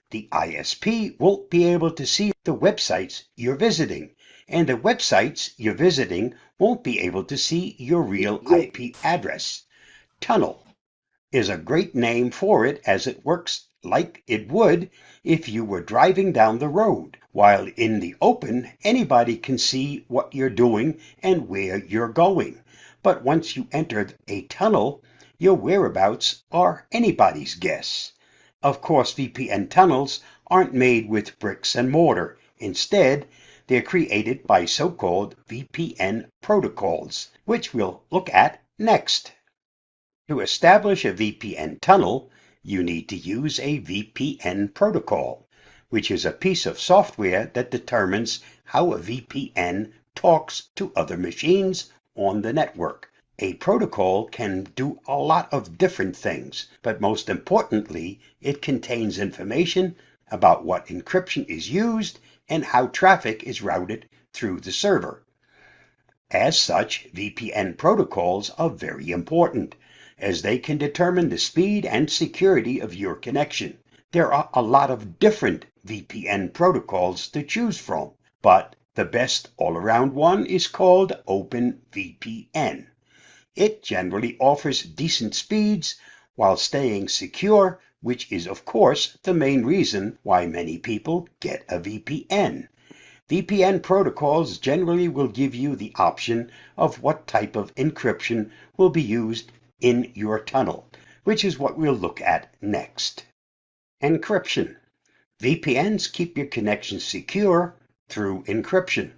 The ISP won't be able to see the websites you're visiting, and the websites you're visiting won't be able to see your real IP address. Tunnel is a great name for it, as it works like it would if you were driving down the road. While in the open, anybody can see what you're doing and where you're going. But once you enter a tunnel, your whereabouts are anybody's guess. Of course, VPN tunnels aren't made with bricks and mortar. Instead, they're created by so-called VPN protocols, which we'll look at next. To establish a VPN tunnel, you need to use a VPN protocol, which is a piece of software that determines how a VPN talks to other machines on the network. A protocol can do a lot of different things, but most importantly, it contains information about what encryption is used and how traffic is routed through the server. As such, VPN protocols are very important, as they can determine the speed and security of your connection. There are a lot of different VPN protocols to choose from, but the best all-around one is called OpenVPN. It generally offers decent speeds while staying secure, which is of course the main reason why many people get a VPN. VPN protocols generally will give you the option of what type of encryption will be used in your tunnel, which is what we'll look at next. Encryption. VPNs keep your connection secure through encryption,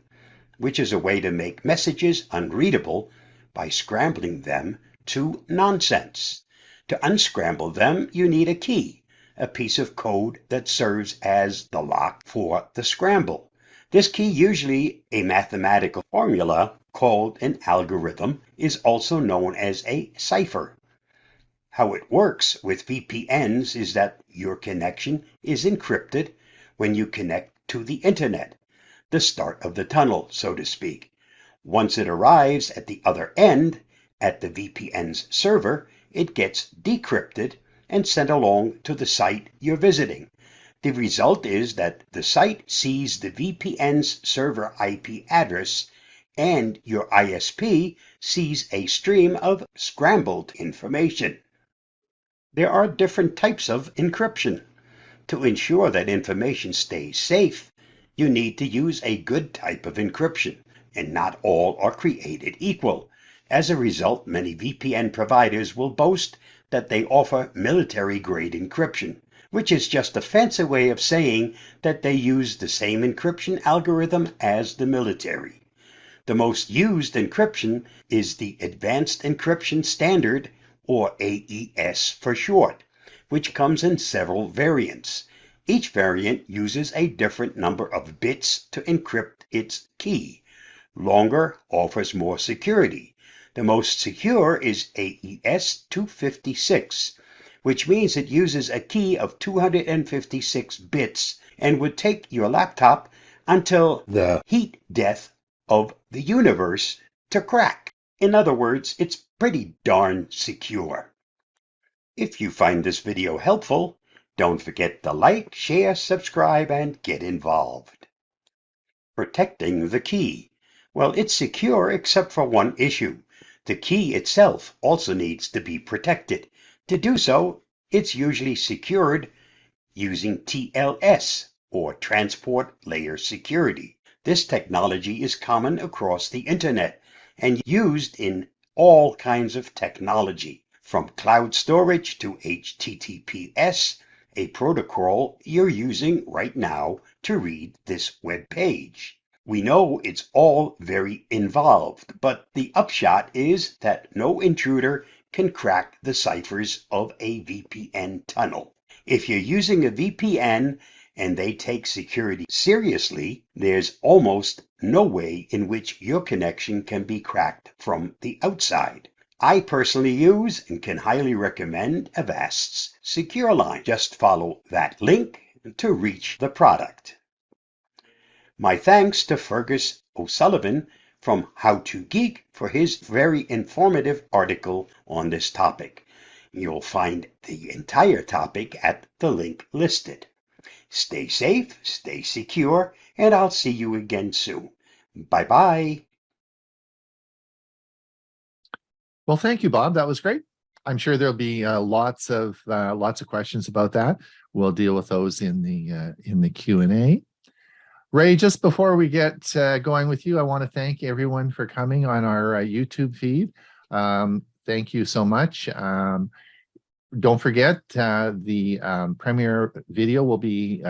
which is a way to make messages unreadable by scrambling them to nonsense. To unscramble them, you need a key, a piece of code that serves as the lock for the scramble. This key, usually a mathematical formula called an algorithm, is also known as a cipher. How it works with VPNs is that your connection is encrypted when you connect to the internet, the start of the tunnel, so to speak. Once it arrives at the other end, at the VPN's server, it gets decrypted and sent along to the site you're visiting. The result is that the site sees the VPN's server IP address, and your ISP sees a stream of scrambled information. There are different types of encryption. To ensure that information stays safe, you need to use a good type of encryption, and not all are created equal. As a result, many VPN providers will boast that they offer military-grade encryption, which is just a fancy way of saying that they use the same encryption algorithm as the military. The most used encryption is the Advanced Encryption Standard, or AES for short, which comes in several variants. Each variant uses a different number of bits to encrypt its key. Longer offers more security. The most secure is AES 256, which means it uses a key of 256 bits and would take your laptop until the heat death of the universe to crack. In other words, it's pretty darn secure. If you find this video helpful, don't forget to like, share, subscribe, and get involved. Protecting the key. Well, it's secure except for one issue. The key itself also needs to be protected. To do so, it's usually secured using TLS, or Transport Layer Security. This technology is common across the internet and used in all kinds of technology, from cloud storage to HTTPS, a protocol you're using right now to read this web page. We know it's all very involved, but the upshot is that no intruder can crack the ciphers of a VPN tunnel. If you're using a VPN and they take security seriously, there's almost no way in which your connection can be cracked from the outside. I personally use and can highly recommend Avast's Secure Line. Just follow that link to reach the product. My thanks to Fergus O'Sullivan from How to Geek for his very informative article on this topic. You'll find the entire topic at the link listed. Stay safe, stay secure, and I'll see you again soon. Bye-bye. Well, thank you, Bob. That was great. I'm sure there'll be lots of questions about that. We'll deal with those in the Q&A. Ray, just before we get going with you, I want to thank everyone for coming on our YouTube feed. Thank you so much. Don't forget, the premiere video will be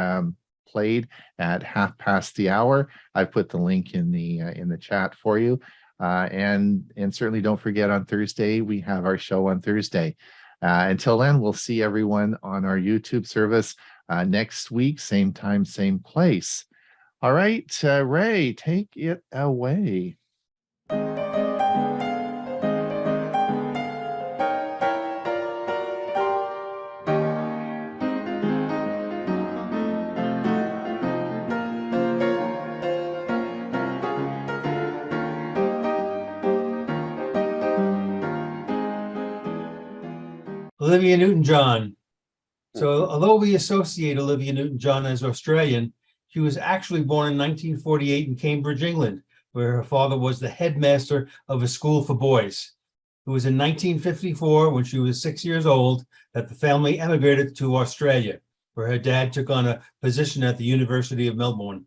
played at ℏ I've put the link in the chat for you. And certainly don't forget, on Thursday, we have our show on Thursday. Until then, we'll see everyone on our YouTube service next week, same time, same place. All right, Ray, take it away. Olivia Newton-John. So although we associate Olivia Newton-John as Australian, she was actually born in 1948 in Cambridge, England, where her father was the headmaster of a school for boys. It was in 1954, when she was 6 years old, that the family emigrated to Australia, where her dad took on a position at the University of Melbourne.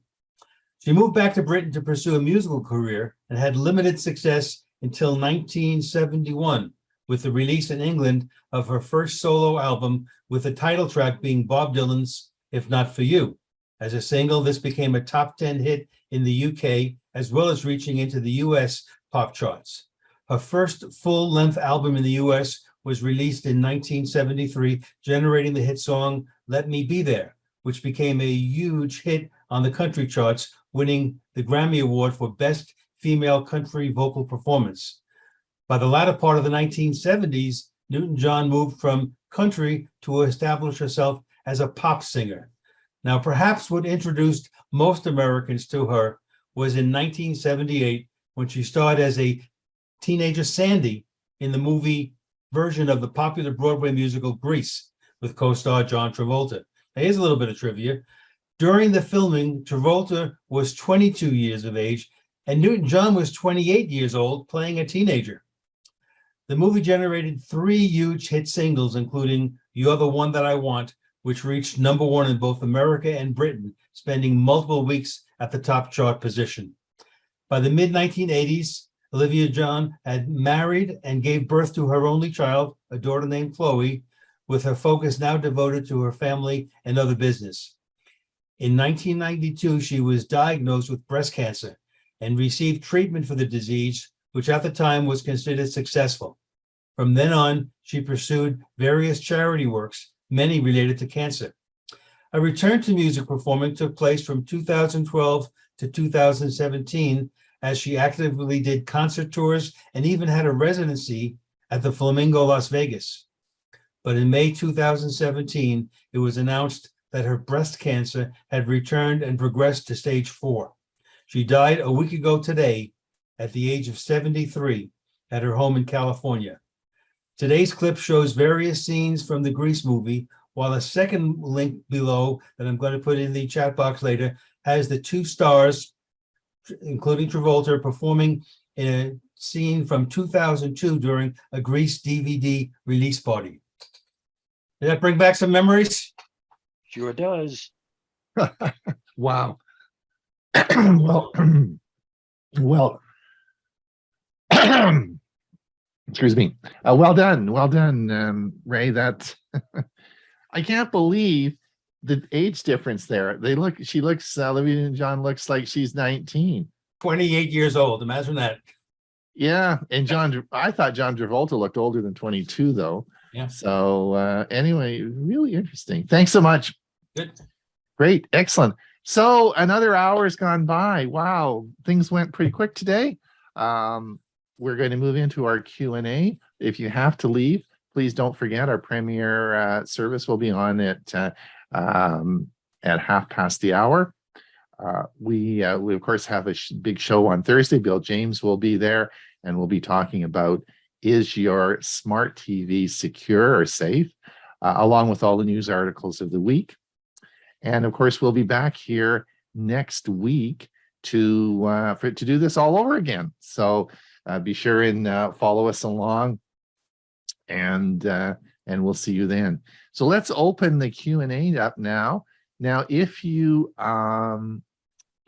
She moved back to Britain to pursue a musical career and had limited success until 1971, with the release in England of her first solo album, with the title track being Bob Dylan's If Not For You. As a single, this became a top 10 hit in the UK, as well as reaching into the US pop charts. Her first full-length album in the US was released in 1973, generating the hit song Let Me Be There, which became a huge hit on the country charts, winning the Grammy Award for Best Female Country Vocal Performance. By the latter part of the 1970s, Newton-John moved from country to establish herself as a pop singer. Now, perhaps what introduced most Americans to her was in 1978, when she starred as a teenager Sandy in the movie version of the popular Broadway musical Grease, with co-star John Travolta. Now, here's a little bit of trivia. During the filming, Travolta was 22 years of age, and Newton-John was 28 years old, playing a teenager. The movie generated 3 huge hit singles, including You're the One That I Want, which reached #1 in both America and Britain, spending multiple weeks at the top chart position. By the mid-1980s, Olivia Newton-John had married and gave birth to her only child, a daughter named Chloe, with her focus now devoted to her family and other business. In 1992, she was diagnosed with breast cancer and received treatment for the disease, which at the time was considered successful. From then on, she pursued various charity works, many related to cancer. A return to music performing took place from 2012 to 2017, as she actively did concert tours and even had a residency at the Flamingo, Las Vegas. But in May 2017, it was announced that her breast cancer had returned and progressed to stage 4. She died a week ago today at the age of 73 at her home in California. Today's clip shows various scenes from the Grease movie, while a second link below that I'm going to put in the chat box later has the 2 stars, including Travolta, performing in a scene from 2002 during a Grease DVD release party. Did that bring back some memories? Sure does. Wow. Well, excuse me. Well done, Ray. That I can't believe the age difference there. Olivia Newton-John looks like she's 19. 28 years old. Imagine that. Yeah, and I thought John Travolta looked older than 22, though. Yeah. So anyway, really interesting. Thanks so much. Good. Great, excellent. So another hour's gone by. Wow, things went pretty quick today. We're going to move into our Q&A. If you have to leave, please don't forget our premiere service will be on at 1/2. We of course have a big show on Thursday. Bill James will be there, and we'll be talking about, is your smart TV secure or safe, along with all the news articles of the week. And of course, we'll be back here next week to do this all over again. So be sure and follow us along and we'll see you then. So let's open the Q&A up now. Now, if you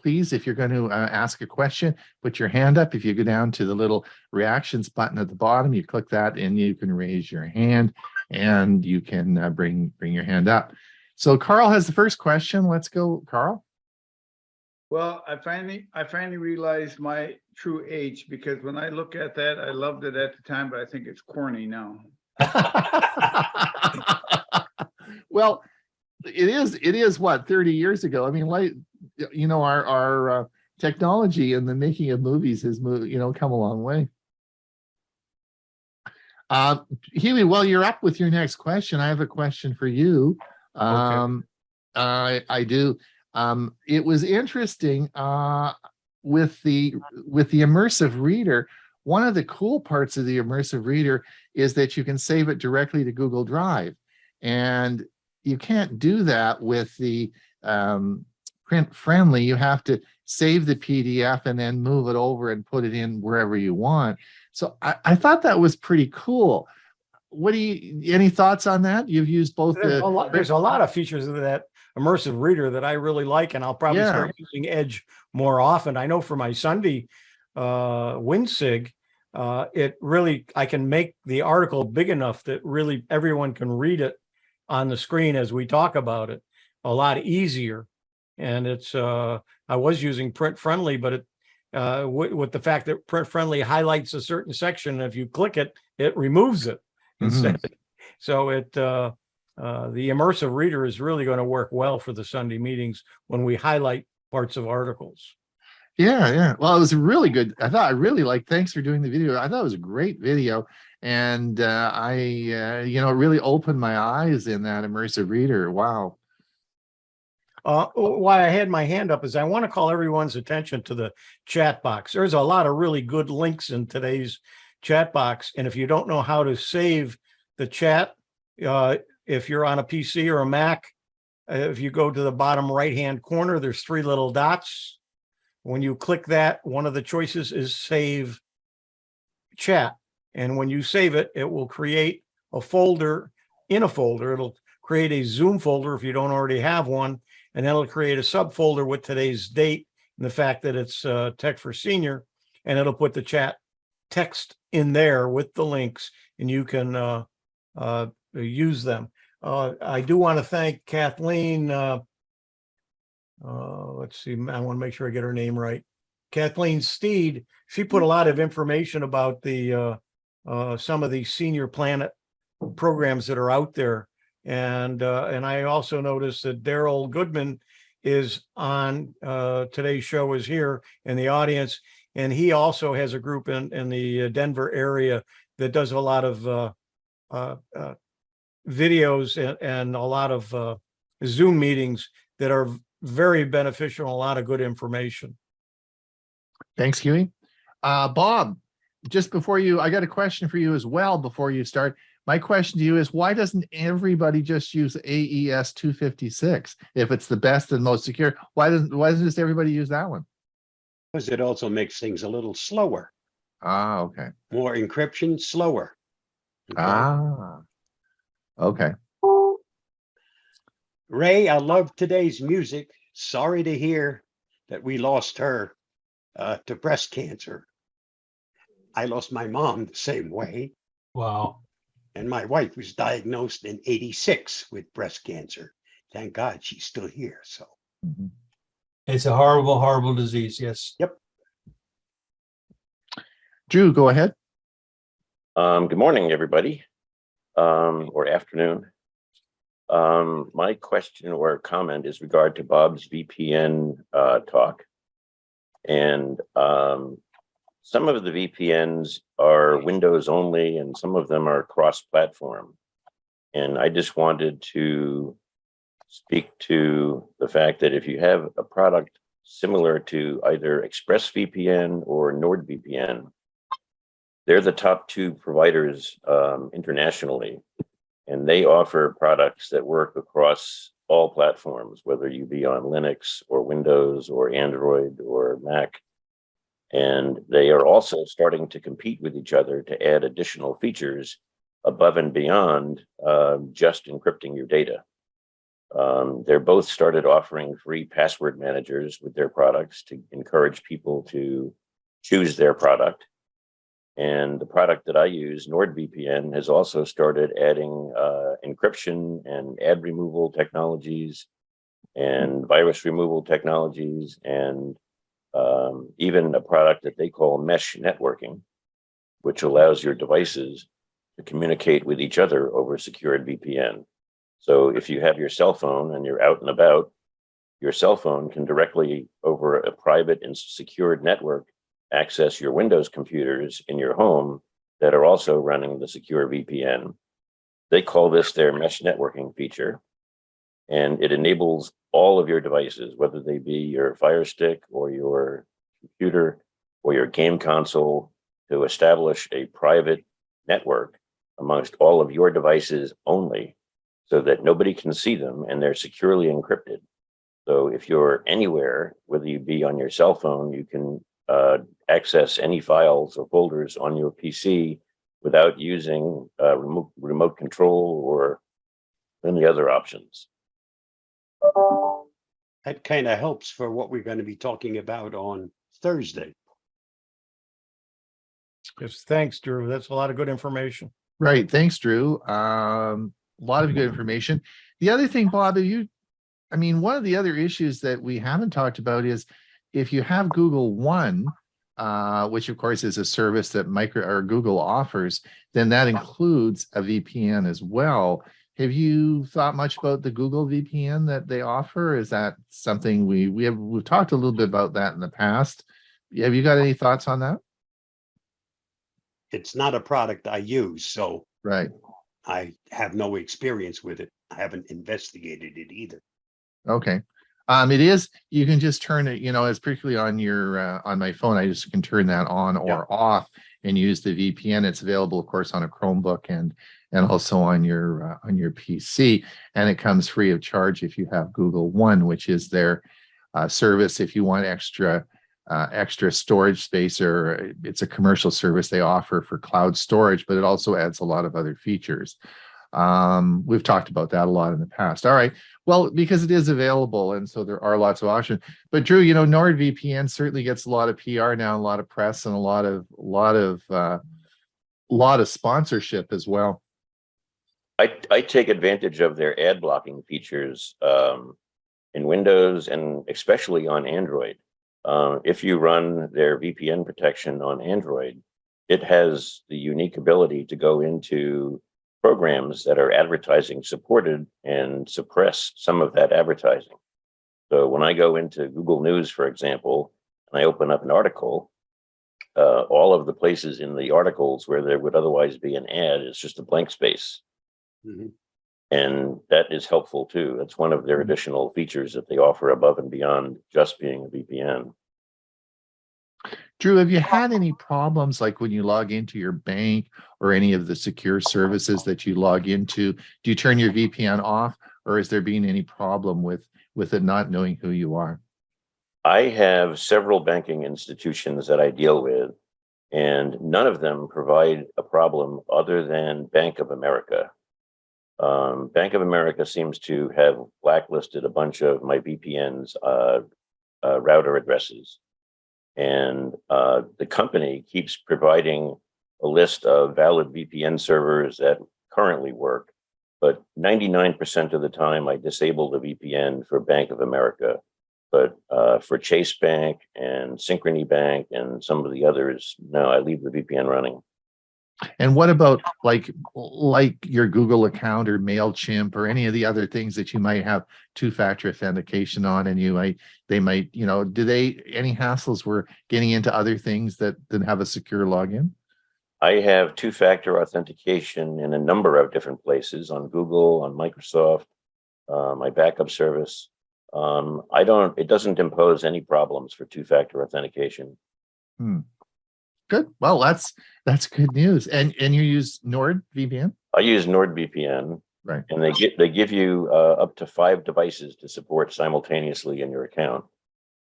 please, if you're going to ask a question, put your hand up. If you go down to the little reactions button at the bottom, you click that and you can raise your hand and you can bring your hand up. So Carl has the first question. Let's go, Carl. Well, I finally realized my true age, because when I look at that, I loved it at the time, but I think it's corny now. Well, it is what, 30 years ago. I mean, like, you know, our technology and the making of movies has come a long way. Hewie, well, you're up with your next question. I have a question for you. Okay. I do. It was interesting with the immersive reader. One of the cool parts of the immersive reader is that you can save it directly to Google Drive, and you can't do that with the print friendly. You have to save the PDF and then move it over and put it in wherever you want. So I thought that was pretty cool. What do you, any thoughts on that? You've used both. There's a lot of features of that immersive reader that I really like, and I'll probably start using Edge more often. I know for my Sunday WinSig, it really, I can make the article big enough that really everyone can read it on the screen as we talk about it a lot easier. And it's I was using print friendly, but it with the fact that print friendly highlights a certain section, if you click it, it removes it instead. So it the immersive reader is really going to work well for the Sunday meetings when we highlight parts of articles. Yeah. Well, it was really good. I really liked, thanks for doing the video. I thought it was a great video. And it really opened my eyes in that immersive reader. Wow. Why I had my hand up is I want to call everyone's attention to the chat box. There's a lot of really good links in today's chat box. And if you don't know how to save the chat, if you're on a PC or a Mac, if you go to the bottom right-hand corner, there's 3 little dots. When you click that, one of the choices is save chat. And when you save it, it will create a folder in a folder. It'll create a Zoom folder if you don't already have one. And then it'll create a subfolder with today's date and the fact that it's Tech for Senior. And it'll put the chat text in there with the links, and you can use them. I do want to thank Kathleen. Let's see, I want to make sure I get her name right. Kathleen Steed. She put a lot of information about the some of the Senior Planet programs that are out there. And I also noticed that Daryl Goodman is on today's show, is here in the audience. And he also has a group in the Denver area that does a lot of videos and a lot of Zoom meetings that are very beneficial, a lot of good information. Thanks, Huey. Bob, just before you, I got a question for you as well before you start. My question to you is, why doesn't everybody just use AES 256 if it's the best and most secure? Why doesn't just everybody use that one? Because it also makes things a little slower. Ah, okay. More encryption, slower. Okay. Ah, okay. Ray, I love today's music. Sorry to hear that we lost her to breast cancer. I lost my mom the same way. Wow. And my wife was diagnosed in '86 with breast cancer. Thank God she's still here. So It's a horrible, horrible disease. Yes. Yep. Drew, go ahead. Good morning, everybody, or afternoon. My question or comment is regard to Bob's VPN talk. And some of the VPNs are Windows only, and some of them are cross-platform. And I just wanted to speak to the fact that if you have a product similar to either ExpressVPN or NordVPN, they're the top 2 providers internationally, and they offer products that work across all platforms, whether you be on Linux or Windows or Android or Mac. And they are also starting to compete with each other to add additional features above and beyond just encrypting your data. They're both started offering free password managers with their products to encourage people to choose their product. And the product that I use, NordVPN, has also started adding encryption and ad removal technologies and virus removal technologies, and even a product that they call mesh networking, which allows your devices to communicate with each other over secured VPN. So if you have your cell phone and you're out and about, your cell phone can directly over a private and secured network access your Windows computers in your home that are also running the secure VPN. They call this their mesh networking feature, and it enables all of your devices, whether they be your Fire Stick or your computer or your game console, to establish a private network amongst all of your devices only, so that nobody can see them and they're securely encrypted. So if you're anywhere, whether you be on your cell phone, you can access any files or folders on your PC without using remote control or any other options. That kind of helps for what we're going to be talking about on Thursday. Yes, thanks, Drew. That's a lot of good information. Right. Thanks, Drew. A lot of good information. The other thing, Bob, one of the other issues that we haven't talked about is if you have Google One, which of course is a service that Google offers, then that includes a VPN as well. Have you thought much about the Google VPN that they offer? Is that something we've talked a little bit about that in the past? Have you got any thoughts on that? It's not a product I use, so Right. I have no experience with it. I haven't investigated it either. Okay. It is, you can just turn it, it's particularly on your on my phone. I just can turn that on or off and use the VPN. It's available, of course, on a Chromebook and also on your PC, and it comes free of charge if you have Google One, which is their service if you want extra storage space, or it's a commercial service they offer for cloud storage, but it also adds a lot of other features. We've talked about that a lot in the past. All right. Well, because it is available, and so there are lots of options. But Drew, NordVPN certainly gets a lot of PR now, a lot of press, and a lot of sponsorship as well. I take advantage of their ad blocking features in Windows and especially on Android. If you run their VPN protection on Android, it has the unique ability to go into programs that are advertising supported and suppress some of that advertising. So when I go into Google News, for example, and I open up an article, all of the places in the articles where there would otherwise be an ad is just a blank space. Mm-hmm. And that is helpful too. That's one of their additional features that they offer above and beyond just being a VPN. Drew, have you had any problems like when you log into your bank or any of the secure services that you log into? Do you turn your VPN off, or has there been any problem with it not knowing who you are? I have several banking institutions that I deal with, and none of them provide a problem other than Bank of America. Bank of America seems to have blacklisted a bunch of my VPN's router addresses. And the company keeps providing a list of valid VPN servers that currently work, but 99% of the time I disable the VPN for Bank of America. But for Chase Bank and Synchrony Bank and some of the others, no, I leave the VPN running. And what about like your Google account or MailChimp or any of the other things that you might have two-factor authentication on, and they might, do they any hassles were getting into other things that didn't have a secure login? I have two-factor authentication in a number of different places, on Google, on Microsoft, my backup service. It doesn't impose any problems for two-factor authentication. Good. Well, that's good news. And you use NordVPN? I use NordVPN, right? And they give you up to 5 devices to support simultaneously in your account.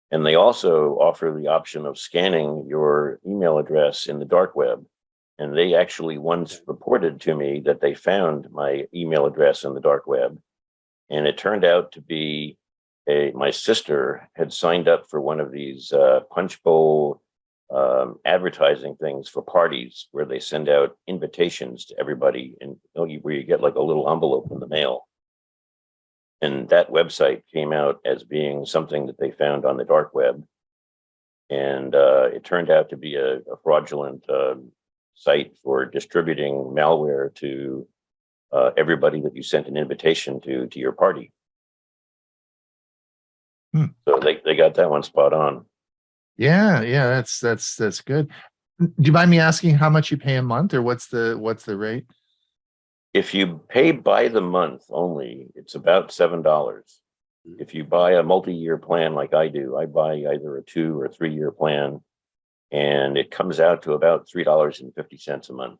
And they also offer the option of scanning your email address in the dark web and they actually once reported to me that they found my email address in the dark web, and it turned out to be my sister had signed up for one of these punch bowl advertising things for parties where they send out invitations to everybody, and where you get like a little envelope in the mail. And that website came out as being something that they found on the dark web. And it turned out to be a fraudulent site for distributing malware to everybody that you sent an invitation to your party. So they got that one spot on. Yeah, that's good. Do you mind me asking how much you pay a month, or what's the rate? If you pay by the month only, it's about $7. If you buy a multi-year plan like I do, I buy either a 2 or 3 year plan, and it comes out to about $3.50 a month.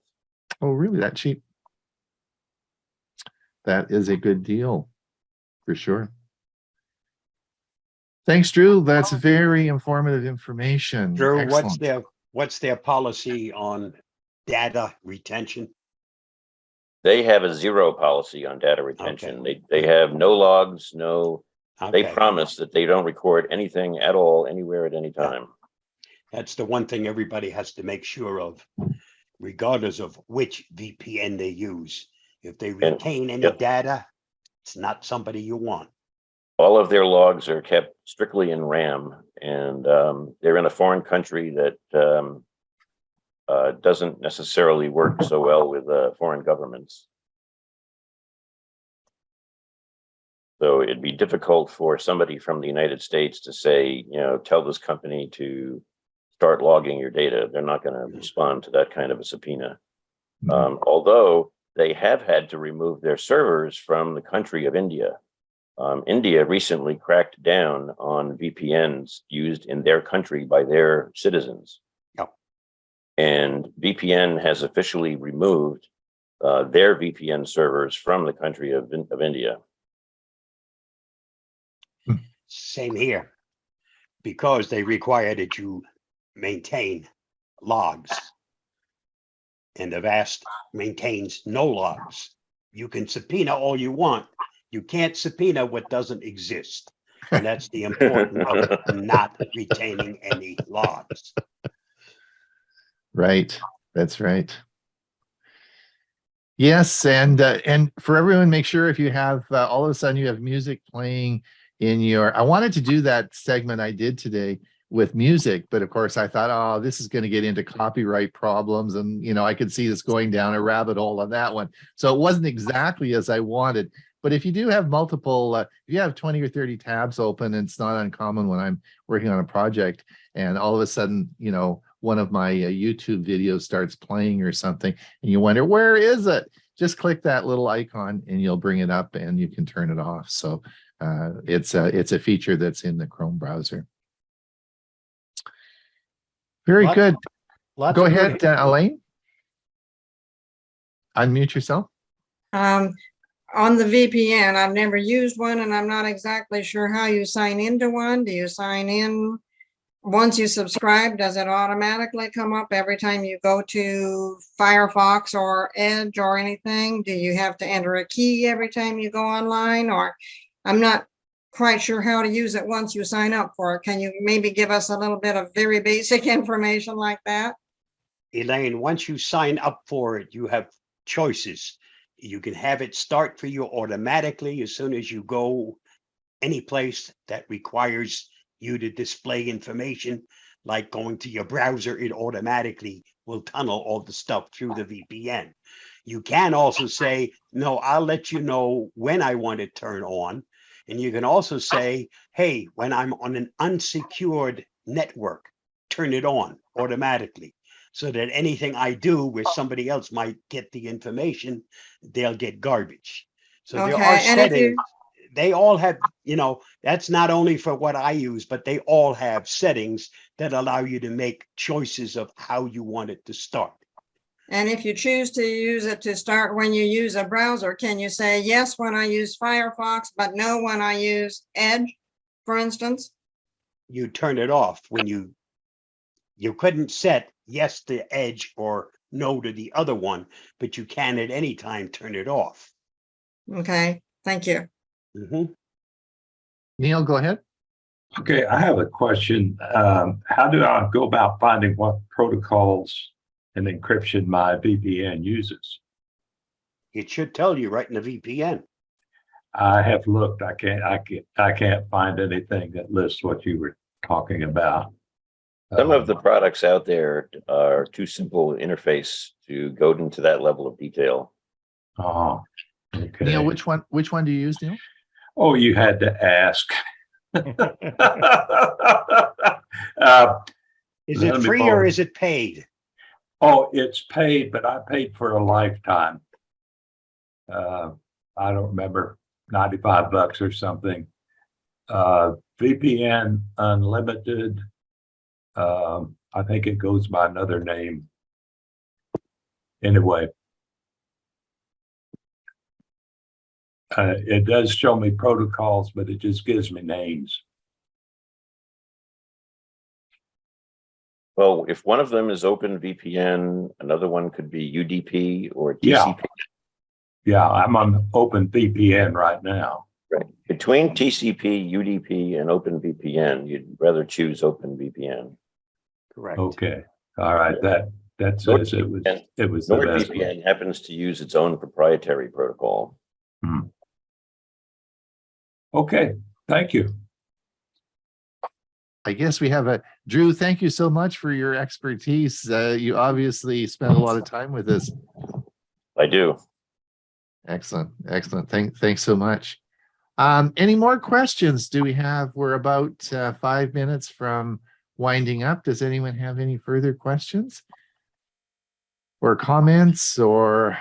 Oh, really? That cheap? That is a good deal, for sure. Thanks, Drew. That's very informative information. Drew, Excellent. what's their policy on data retention? They have a 0 policy on data retention. They have no logs, they promise that they don't record anything at all, anywhere, at any time. That's the one thing everybody has to make sure of, regardless of which VPN they use. If they retain any data, it's not somebody you want. All of their logs are kept strictly in RAM, and they're in a foreign country that doesn't necessarily work so well with foreign governments. So it'd be difficult for somebody from the United States to say, tell this company to start logging your data. They're not going to respond to that kind of a subpoena. Although they have had to remove their servers from the country of India. India recently cracked down on VPNs used in their country by their citizens. And VPN has officially removed their VPN servers from the country of India. Same here, because they require that you maintain logs, and Avast maintains no logs. You can subpoena all you want. You can't subpoena what doesn't exist. And that's the important of not retaining any logs. Right. That's right. Yes, and for everyone, make sure if you have all of a sudden you have music playing in your. I wanted to do that segment I did today with music, but of course I thought, oh, this is going to get into copyright problems, and I could see this going down a rabbit hole on that one. So it wasn't exactly as I wanted. But if you do have multiple, if you have 20 or 30 tabs open, and it's not uncommon when I'm working on a project, and all of a sudden, one of my YouTube videos starts playing or something, and you wonder, where is it? Just click that little icon and you'll bring it up and you can turn it off. So it's a feature that's in the Chrome browser. Very good. Go ahead, Elaine. Unmute yourself. On the VPN, I've never used one, and I'm not exactly sure how you sign into one. Do you sign in once you subscribe? Does it automatically come up every time you go to Firefox or Edge or anything? Do you have to enter a key every time you go online? Or I'm not quite sure how to use it once you sign up for it. Can you maybe give us a little bit of very basic information like that? Elaine, once you sign up for it, you have choices. You can have it start for you automatically as soon as you go any place that requires you to display information, like going to your browser. It automatically will tunnel all the stuff through the VPN. You can also say, no, I'll let you know when I want it turned on. And you can also say, hey, when I'm on an unsecured network, turn it on automatically, so that anything I do where somebody else might get the information, they'll get garbage. So there are settings. They all have, that's not only for what I use, but they all have settings that allow you to make choices of how you want it to start. And if you choose to use it to start when you use a browser, can you say yes when I use Firefox, but no when I use Edge, for instance? You turn it off when you couldn't set yes to Edge or no to the other one, but you can at any time turn it off. Okay, thank you. Mhm. Neil, go ahead. Okay, I have a question. How do I go about finding what protocols and encryption my VPN uses? It should tell you right in the VPN. I have looked. I can't find anything that lists what you were talking about. Some of the products out there are too simple interface to go into that level of detail. Oh, okay. Neil, which one do you use, Neil? Oh, you had to ask. Is it Let me free pull or it. is it paid? Oh, it's paid, but I paid for a lifetime. I don't remember, $95 or something. VPN Unlimited. I think it goes by another name. Anyway, it does show me protocols, but it just gives me names. Well, if one of them is OpenVPN, another one could be UDP or TCP. Yeah. Yeah, I'm on OpenVPN right now. Right. Between TCP, UDP, and OpenVPN, you'd rather choose OpenVPN. Correct. Okay. All right. That says it was the best one. NordVPN happens to use its own proprietary protocol. Okay. Thank you. I guess we have Drew, thank you so much for your expertise. You obviously spent a lot of time with us. I do. Excellent. Excellent. Thanks so much. Any more questions do we have? We're about 5 minutes from winding up. Does anyone have any further questions or comments? Or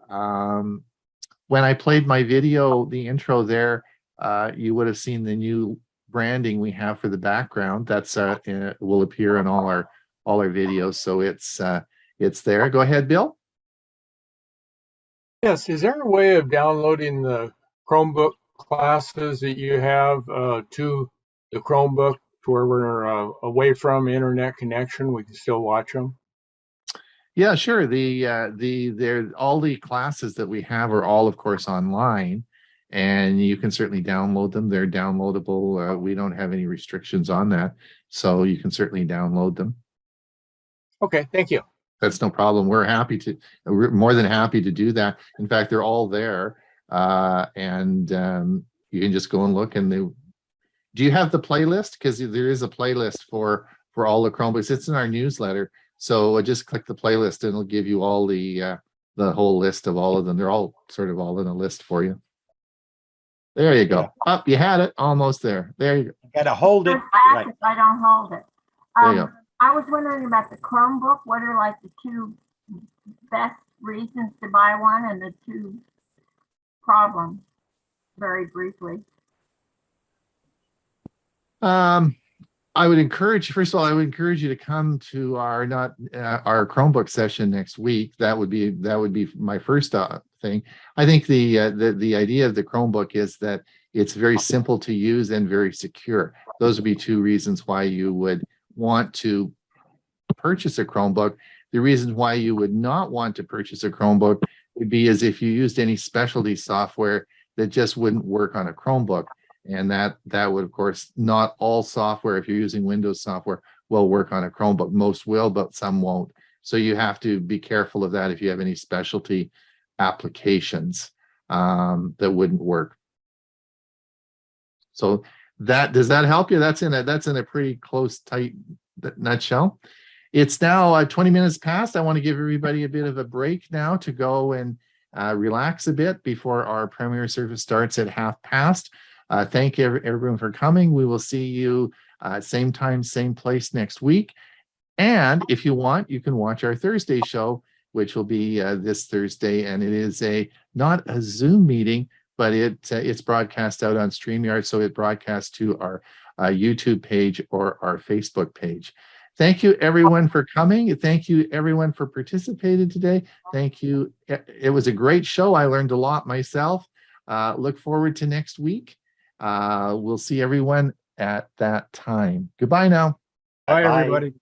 when I played my video, the intro there, you would have seen the new branding we have for the background. That's will appear in all our videos. So it's there. Go ahead, Bill. Yes, is there a way of downloading the Chromebook classes that you have to the Chromebook to where we're away from internet connection? We can still watch them. Yeah, sure. All the classes that we have are all, of course, online, and you can certainly download them. They're downloadable. We don't have any restrictions on that, so you can certainly download them. Okay, thank you. That's no problem. We're more than happy to do that. In fact, they're all there, and you can just go and look. And do you have the playlist? Because there is a playlist for all the Chromebooks. It's in our newsletter. So just click the playlist, and it'll give you all the whole list of all of them. They're all sort of all in a list for you. There you go. Oh, you had it almost there. There you go. Gotta hold it. Right. If I don't hold it. There you go. I was wondering about the Chromebook. What are like the two best reasons to buy one and the two problems, very briefly? I would encourage you, first of all, I would encourage you to come to our our Chromebook session next week. That would be my first thing. I think the idea of the Chromebook is that it's very simple to use and very secure. Those would be two reasons why you would want to purchase a Chromebook. The reason why you would not want to purchase a Chromebook would be as if you used any specialty software that just wouldn't work on a Chromebook. And that would, of course, not all software, if you're using Windows software, will work on a Chromebook. Most will, but some won't. So you have to be careful of that if you have any specialty applications that wouldn't work. So does that help you? That's in a pretty close, tight nutshell. It's now 20 minutes past. I want to give everybody a bit of a break now to go and relax a bit before our premiere service starts at past. Thank everyone for coming. We will see you same time, same place next week. And if you want, you can watch our Thursday show, which will be this Thursday. And it is not a Zoom meeting, but it's broadcast out on StreamYard. So it broadcasts to our YouTube page or our Facebook page. Thank you, everyone, for coming. Thank you, everyone, for participating today. Thank you. It was a great show. I learned a lot myself. Look forward to next week. We'll see everyone at that time. Goodbye now. Bye, everybody.